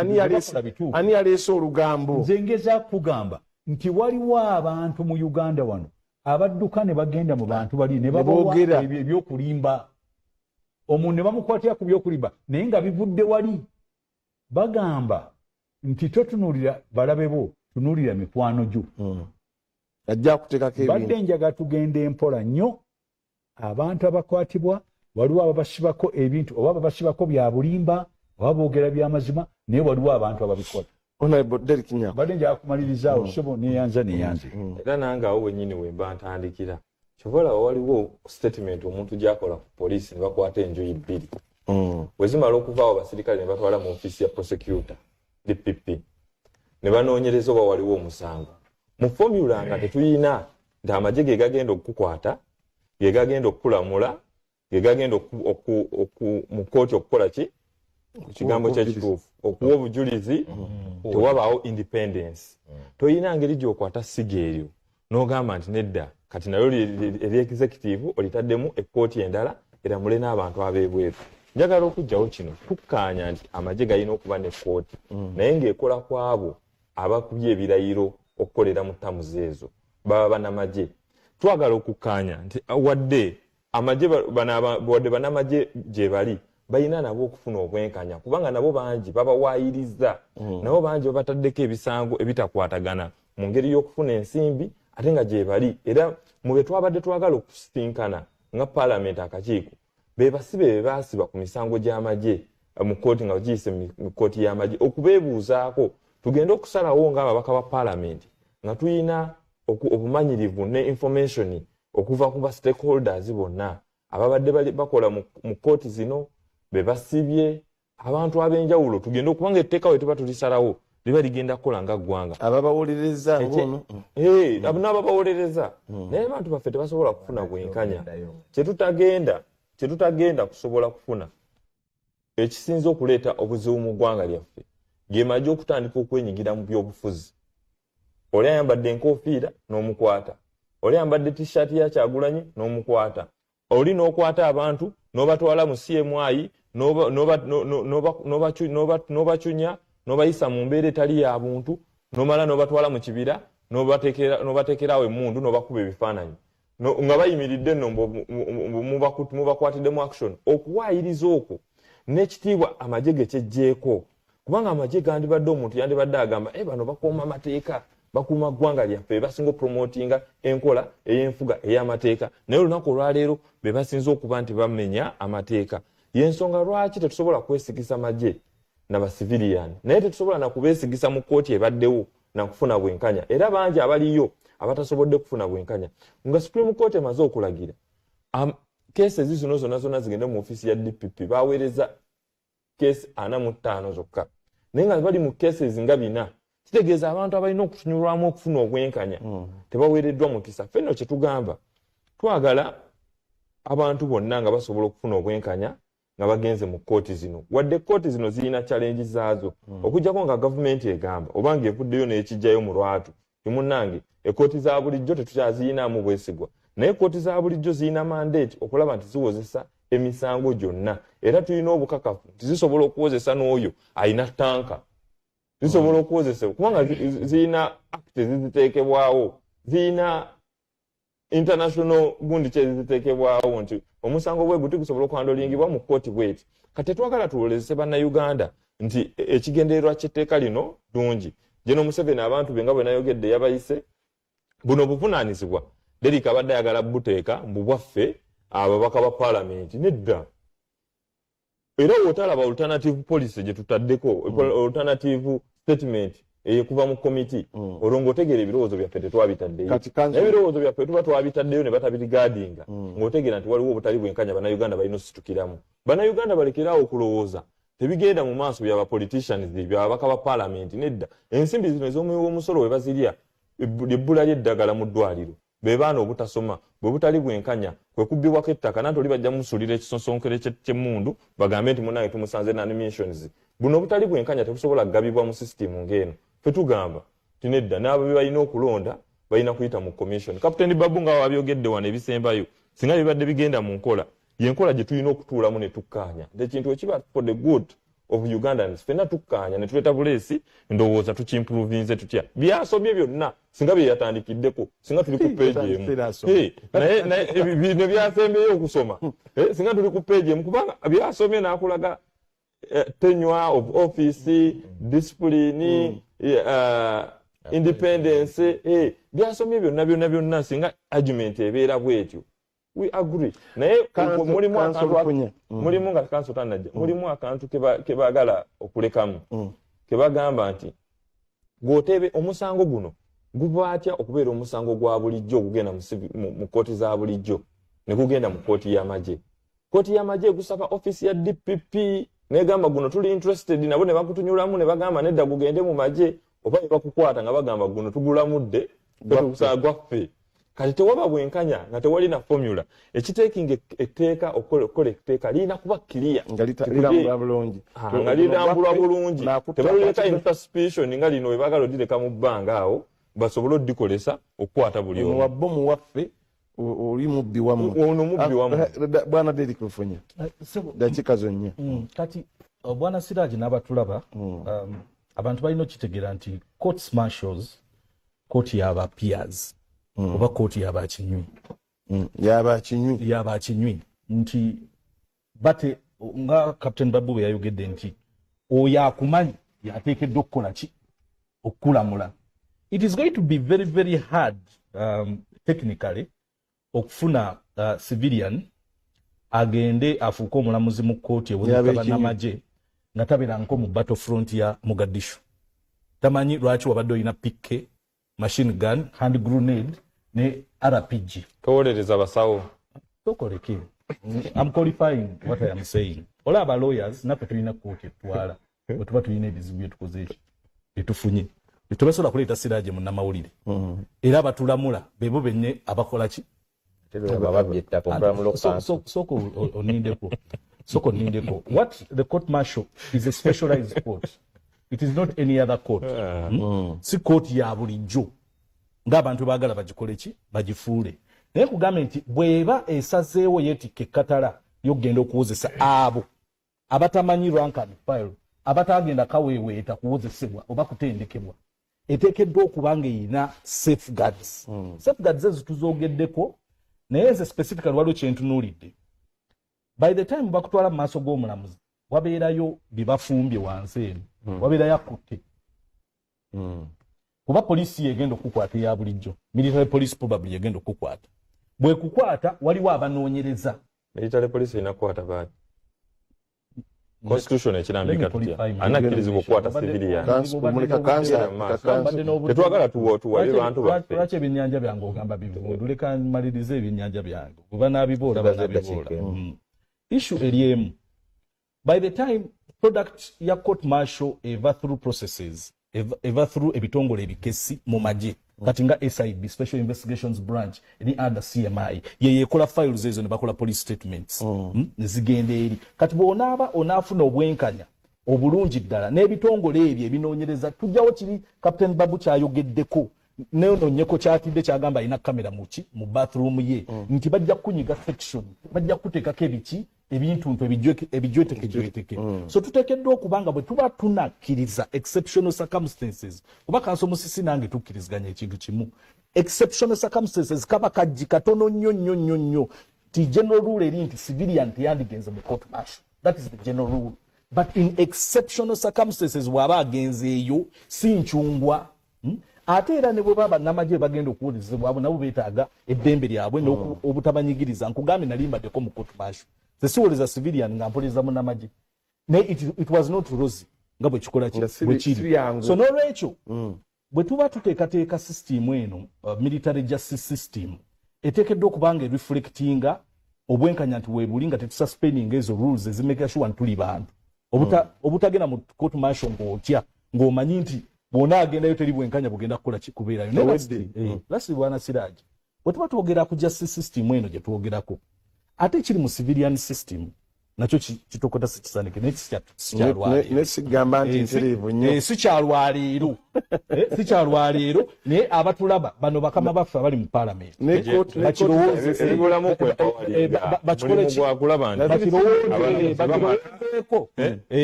ani yaleese olugambo. Nze ngeza kugamba nti waliwo abantu mu Uganda wano abadduka ne bagenda mu bantu bali ne babawa ebyokulimba. Omuntu ne bamukwatira ku byokulimba naye nga bivudde wali. Bagamba nti totunuulira balabe bo, tunuulira mikwano gyo. Ajja kuteekako ebintu. Badde njaga tugenda empola nnyo. Abantu abakwatibwa waliwo ababasibako ebintu oba babasibako bya bulimba oba boogera by'amazima naye waliwo abantu ababikola. Honorable Derek Nyako. Bade nja akumaliriza osobo neyanze. Era nange awo wennyini we mba ntandikira. Kyobola waliwo statement omuntu gy'akola ku poliisi ne bakwata enjoyi bbiri. Bwe zimala okuvaawo abasirikale ne batwala mu ofiisi ya prosecutor DPP ne banoonyereza oba waliwo omusango. Mu formula nga tetuyina nti amagye ge gagenda okukukwata, ge gagenda okukulamula, ge gagenda mu kkooti okukola ki? Ekigambo ky'ekituufu okuwa obujulizi tewabaawo independence. Toyina ngeri gy'okwata siga eryo n'ogamba nti nedda kati nayo eri executive olitaddemu ekkooti endala eramule n'abantu abeebweru. Njagala okugyawo kino tukkaanya nti amagye galina okuba n'ekkooti naye ng'ekola kwabo abakubye ebirayiro okukolera mu tamuzi ezo baba bannamagye. Twagala okukkaanya nti wadde amagye wadde bannamagye gye bali balina nabo okufuna obwenkanya kubanga nabo bangi babawaayiriza nabo bangi babataddeko ebisango ebitakwatagana mu ngeri y'okufuna ensimbi ate nga gye bali era mu bye twabadde twagala okusisinkana nga paalamenti akakiiko be basibe be baasiba ku misango gy'amagye mu kkooti nga bagiyise mu kkooti y'amagye okubeebuuzaako tugende okusalawo ng'ababaka ba paalamenti nga tuyina obumanyirivu ne information okuva ku ba stakeholders bonna ababadde bakola mu kkooti zino be basibye abantu ab'enjawulo tugende okubanga etteeka we tuba tulisalawo liba ligenda kukola nga ggwanga ababawolereza ngono n'ababawolereza naye abantu baffe tebasobola kufuna bwenkanya kyetutagenda kusobola kufuna ekisinza okuleeta obuzibu mu ggwanga lyaffe ge magye okutandika okwenyigira mu byobufuzi. Oli ayambadde enkofiira n'omukwata, oli ayambadde t-shirt ya Kyagulanyi n'omukwata, oli n'okwata abantu n'obatwala mu CMI n'obacunya n'obayisa mu mbeera etali ya buntu n'omala n'obatwala mu kibira n'obateekerawo emmundu n'obakuba ebifaananyi nga bayimiridde nno mubakwatiddemu action. Okuwaayiriza okwo n'ekitiibwa amagye ge kyejjeeko kubanga amagye gandibadde omuntu yandibadde agamba bano bakuuma amateeka bakuuma ggwanga lyaffe basinga opromotinga enkola ey'enfuga ey'amateeka naye olunaku olwaleero be basinza okuba nti bamenya amateeka. Y'ensonga lwaki tetusobola kwesigisa magye n'abasiviliyaani naye tetusobola nakubeesigisa mu kkooti ebaddewo nakufuna bwenkanya era bangi abaliyo abatasobodde kufuna bwenkanya nga Supreme Court emaze okulagira keesi zino zonna zigende mu ofiisi ya DPP baweereza keesi 45 zokka naye nga bali mu keesi nga 4 kitegeeza abantu abalina okutunyulwamu okufuna obwenkanya tebaweereddwa mukisa. Ffenno kye tugamba twagala abantu bonna nga basobola okufuna obwenkanya nga bagenze mu kkooti zino wadde kkooti zino zirina challenge zaazo okujjako nga gavumenti egamba obanga evuddeyo n'ekijjayo mu lwatu timunnange ekkooti za bulijjo tetukyaziyinaamu bwesigwa naye kkooti za bulijjo zirina mandate okulaba nti ziwozesa emisango gyonna era tulina obukakafu nti zisobola okuwozesa n'oyo alina tanka zisobola okuwozesebwa kubanga zirina act eziziteekebwawo zirina international gundi kyeziteekebwawo nti omusango bwe guti gusobola okuhandolingibwa mu kkooti bweti. Kati twagala tuwolezese bannayuganda nti ekigendererwa ky'etteeka lino ddungi. Jeno Museveni abantu be nga bwe nayogedde yabayise buno buvunaanyizibwa Derek abadde ayagala buteeka mbu bwaffe ababaka ba paalamenti nedda. Era wotalaba alternative policy gye tutaddeko alternative statement kuva mu committee olwo ng'otegeera ebirowoozo byaffe tetwabitaddeyo n'ebirowoozo byaffe tuba twabitaddeyo ne batabirigaadinga ng'otegeera nti waliwo obutali bwenkanya bannayuganda balina ositukiramu. Bannayuganda balekerawo okulowooza tebigenda mu maaso byaba politicians byababaka ba paalamenti nedda. Ensimbi zino ez'omuwi w'omusolo we bazirya ebbula ly'eddagala mu ddwaliro be baana obutasoma bwe butali bwenkanya kwe kubbibwako ettaka nanti oli bajja musuulira ekisonsonkere ky'emmundu bagambe nti munnange tumusanze nominations. Buno obutali bwenkanya tebusobola kugabibwa mu sisitimu ng'eno. Ffe tugamba tinedda n'abo be balina okulonda balina kuyita mu commission. Kapiteni Babu nga wabyogedde wano ebisembayo singa bibadde bigenda mu nkola yenkola gye tulina okutuulamu ne tukkaanya nti ekintu ekiba for the good of Ugandans ffenna tukkaanya ne tuleeta buleesi ndowooza tukimprovinze tutya byasobye byonna singa bye yatandikiddeko singa tuli ku peegi emu naye bino byasembeyo okusoma singa tuli ku peegi emu kubanga byasomye n'akulaga tenure of office discipline independence byasomye byonna singa argument ebeera bwetyo we agree naye mulimu nga kanso tanajja mulimu akantu kebagala okulekamu kebagamba nti gw'otebe omusango guno guva atya okubeera omusango gwa bulijjo ogugenda mu kooti za bulijjo ne gugenda mu kooti y'amagye. Kooti y'amagye gusaba office ya DPP negamba guno tuli interested nabo ne bakutunyulamu ne bagamba nedda gugende mu magye oba bakukwata nga bagamba guno tugulamudde kusaba gwaffe. Kati tewaba bwenkanya nga tewali na formula ekiteekinga etteeka okukola etteeka lirina kuba clear nga litambula bulungi nga litambula bulungi tebalireka intersuspicion nga lino webagala odireka mu bbanga awo basobole oddikolesa okukwata buli omu wabbo muwaffe oli mubbi wamu ono mubbi wamu bwana Derek Lufunya dakika zonna kati bwana Siraji n'abatulaba abantu balina okitegeera nti courts marshals kooti y'aba peers oba kooti y'abakinywi y'abakinywi nti bate nga Captain Babu bwe yayogedde nti oyo akumanyi yateekeddwa okukola ki okukulamula. It is going to be very very hard technically okufuna civilian agende afuuke omulamuzi mu kooti ewuza bannamagye nga tabeera nko mu battlefront ya Mogadishu. Tamanyi lwaki wabadde olina pikke, machine gun, hand grenade ne RPG. Towolereza basawo. Tokoleke. I'm qualifying what I am saying. Olaba lawyers naffe tulina kooti etwala. Bwe tuba tulina ebizibu byetukoze byetufunye. Bitubasobola kuleeta Siraje munnamawulire. Era abatulamula bebo benye abakola ki? Soko onindeko. What the court martial is a specialized court. It is not any other court. Si court ya bulijjo. Ng'abantu baagala bagikole ki? Bagifuule. Naye kugambe nti bweba esazeewo yeetikke ekkatala y'okugenda okuwozesa abo abatamanyi rank and file abatagenda kaweeweeta kuwozesebwa oba kutendekebwa eteekeddwa okuba ng'erina safeguards. Safeguards ezo tuzoogeddeko naye nze specifically waliwo kye ntunuulidde. By the time bakutwala mu maaso g'omulamuzi wabeerayo bye bafumbye wansi eno wabeerayo akutte. Kuba poliisi yegenda okukwata ya bulijjo, military police probably yegenda okukwata. Bwe kukwata waliwo abanoonyereza. Military police inakwata baadhi. Constitution ekirambika tutya. Anakkirizibwa okukwata civilian. Tetwagala tuwali bantu baffe. Lwaki ebyennyanja byange ogamba bivundu? Leka mmalirize ebyennyanja byange. Kuba n'abiboola banabiboola. Issue eri emu. By the time product ya court martial eva through processes, eva through ebitongole ebikesi mu magye kati nga SIB Special Investigations Branch eri under CMI yeyekola files ezo ne bakola police statements nezigenda eri kati bw'onaaba onaafuna obwenkanya obulungi ddala n'ebitongole ebyo ebinoonyereza tujjawo kiri Captain Babu kyayogeddeko neononyeko kyatidde kyagamba alina kamera mu bathroom ye nti bajja kunyiga section bajja kuteekako ebiki ebintuntu ebijweteke so tuteekeddwa okubanga bwe tuba tunakkiriza exceptional circumstances oba kanso musisi nange tukkiriziganya ekintu kimu exceptional circumstances kaba kajji katono nnyo ti general rule eri nti civilian teyandigenze mu court martial. That is the general rule. But in exceptional circumstances bw'aba agenze eyo si nkyungwa ate era ne bwe baba namagye bagenda okuwulizibwa abo nabo beetaaga eddembe lyabwe n'obutabanyigiriza nkugambe nalimbaddeko mu court martial. Sesiwuliza civilian nga mpuliriza munnamagye. It was not rosy nga bwe kikola kiri. So n'olwekyo bwe tuba tuteekateeka system eno military justice system eteekeddwa okubanga reflectinga obwenkanya nti weebuli nga tetususpending ezo rules ezimeka sure ntuli bantu obutagenda mu court martial ng'otya ng'omanyi nti bw'ona agendayo teri bwenkanya bugenda kukola kubeerayo. Lasi bwana Siraji bwe tuba twogera ku justice system eno gye twogerako ate kiri mu civilian system nakyo kitokota sikisandike nesigamba nti ntereevu nnyo sikyalwaleero sikyalwaleero naye abatulaba bano bakama baffe abali mu parliament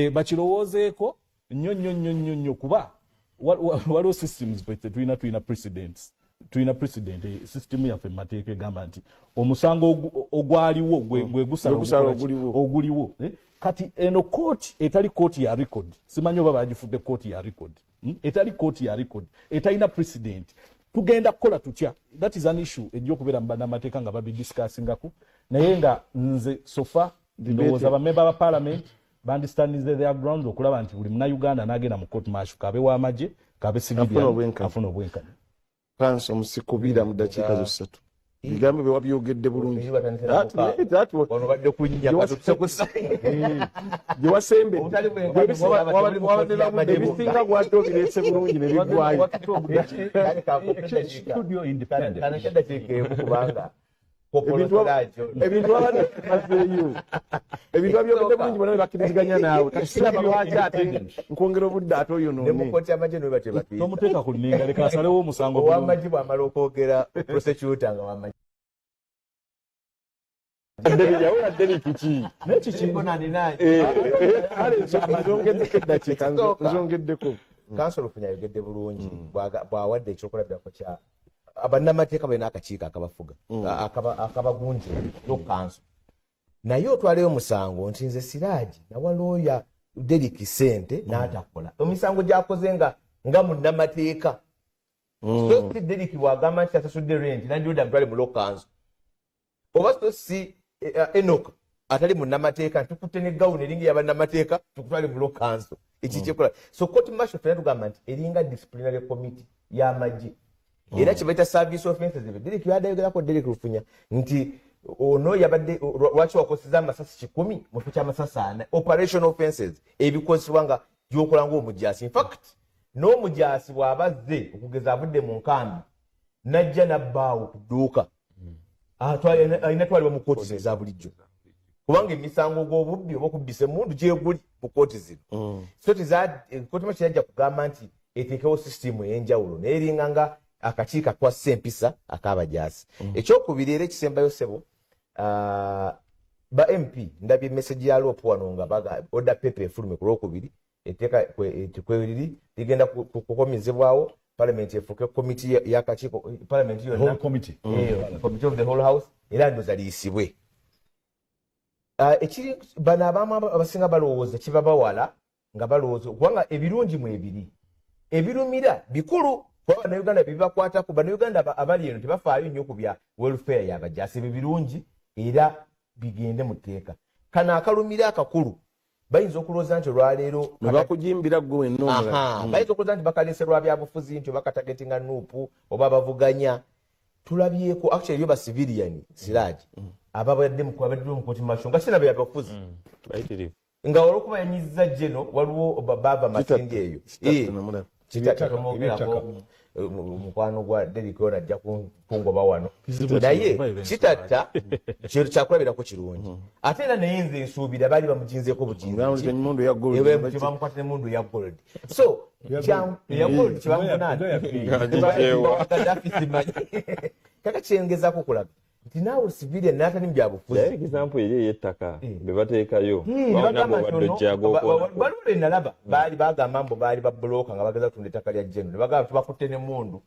bakirowoozeeko nnyo kuba waliwo systems tulina presidents tulina president system yaffe mateeka egamba nti omusango ogwaliwo gwe gusala oguliwo kati eno court etali court ya record simanyi oba bagifudde court ya record etali court ya record etalina president tugenda kukola tutya. That is an issue ejja okubeera mu bannamateeka nga babidiscussingako naye nga nze sofa ndowooza bamemba ba parliament bandistandinze their grounds okulaba nti buli Munnayuganda n'agenda mu court martial kabe w'amagye kabe civilian afuna obwenkanya. Francis omusikubira mu dakiika zosatu bigambo bye wabyogedde bulungi obadde kunnya gye wasembedde ebisinga gwate obirese bulungi ne biggwayo kubanga ebintu babadde bazeeyo ebintu babyogedde bulungi bonna bakkiriziganya naawe kasiraba lwaki ate nkwongera obudde ate oyo nemukoti amagye tomuteeka ku nninga leka asalewo omusango owamagye bwamala okwogera prosecutor nga wamagye nzongeddeko kansolo funya ayogedde bulungi bwawadde ekyokulabirako kya bannamateeka balina akakiiko akabafuga akabagunje kanso naye otwaleyo omusango nti nze Siraaji nawa looya Derrick sente n'atakola emisango gyakoze nga munnamateeka so si Derrick bwagamba nti asasudde rent nandiroda mutwale mu law council oba so si Enoch atali munnamateeka tukutte ne gawuni eringi y'abannamateeka tukutwale mu law council eki kyekola so court martial fena tugamba nti eringa disciplinary committee y'amagye era kibaita service offenses Derrick yadayogerako Derrick Lufunya nti ono yabadde lwaki wakoseza amasasi 10 mu kifo ky'amasasi 4 operational offenses ebikozesebwa nga gyokola ng'omujaasi in fact n'omujaasi bw'abazze okugeza avudde mu nkambi najja nabbaawo ku dduuka alina twalibwa mu kooti eza bulijjo kubanga emisango gw'obubbi oba okubbisa emundu gyeguli mu kooti zino so kooti maki yajja kugamba nti eteekewo sisitimu ey'enjawulo neeringa nga akakiiko akwa ssempisa ak'abajaasi ekyokubiri era ekisembayo ssebo ba MP ndabye message ya Lopo wano nga baga order paper efulume ku Lwokubiri eteeka kweriri ligenda kukomezebwawo parliament efuke committee y'akakiiko parliament yonna committee of the whole house era ndo zaliisibwe ekiri bano abamu abasinga balowooza kibabawala nga balowooza kubanga ebirungi mu ebiri ebirumira bikulu kuba Bannayuganda bibakwatako Bannayuganda abali eno tebafaayo nnyo ku bya welfare y'abajaasi birungi era bigende mu tteeka kano akalumira akakulu bayinza okulowooza nti olwaleero nebakujimbira gwe wenna bayinza okulowooza nti bakalese lwa byabufuzi nti oba katageti nuupu oba bavuganya tulabyeko actually byo ba civilian Siraaji ababadde mu kooti martial nga kina byabufuzi nga olwokuba yanyiza jeno waliwo baba Masindi eyo mukwano gwa Derrick ona ajja kungoba wano naye kitatta kyakulabirako kirungi ate era naye nze nsuubira baali bamujinzeeko bujinzi bamukwatira emundu eya gold so eya gold kyebamufunangadafisimanyi kaka kyengezako okulaga nti naawe civilian n'atali mu byabufuzi example eri ey'ettaka be bateekayo waliwo lwe nalaba baali bagamba mbu baali babulooka nga bageza kutunda ettaka lya Jeno ne bagamba tubakutte n'emmundu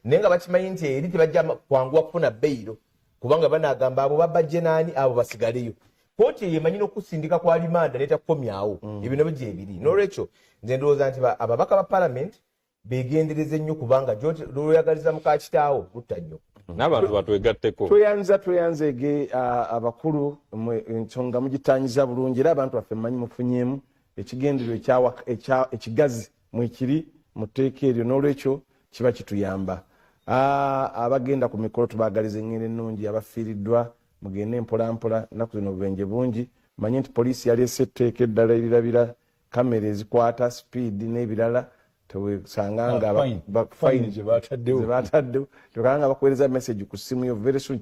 naye nga bakimanyi nti eri tebajja kwanguwa kufuna beyiro kubanga banagamba abo babba Jenaani abo basigaleyo kooti eyo emanyi n'okusindika kwa limanda n'etakukomyawo ebyo nabyo gyebiri n'olwekyo nze ndowooza nti ababaka ba parliament beegendereze nnyo kubanga lwoyagaliza muka kitaawo lutta nnyo n'abantu batwegatteko tweyanze abakulu ensonga mugitanyiza bulungi era abantu baffe mmanyi mufunyemu ekigendererwa ekigazi mwekiri mu tteeka eryo n'olwekyo kiba kituyamba abagenda ku mikolo tubaagaliza engeri ennungi abafiiriddwa mugende mpolampola nnaku zino obubenje bungi manye nti poliisi yaleese etteeka eddala erirabira kamera ezikwata speed n'ebirala tewesanga nga fayini zebataddewo tokanga bakuweereza message ku ssimu yo very soon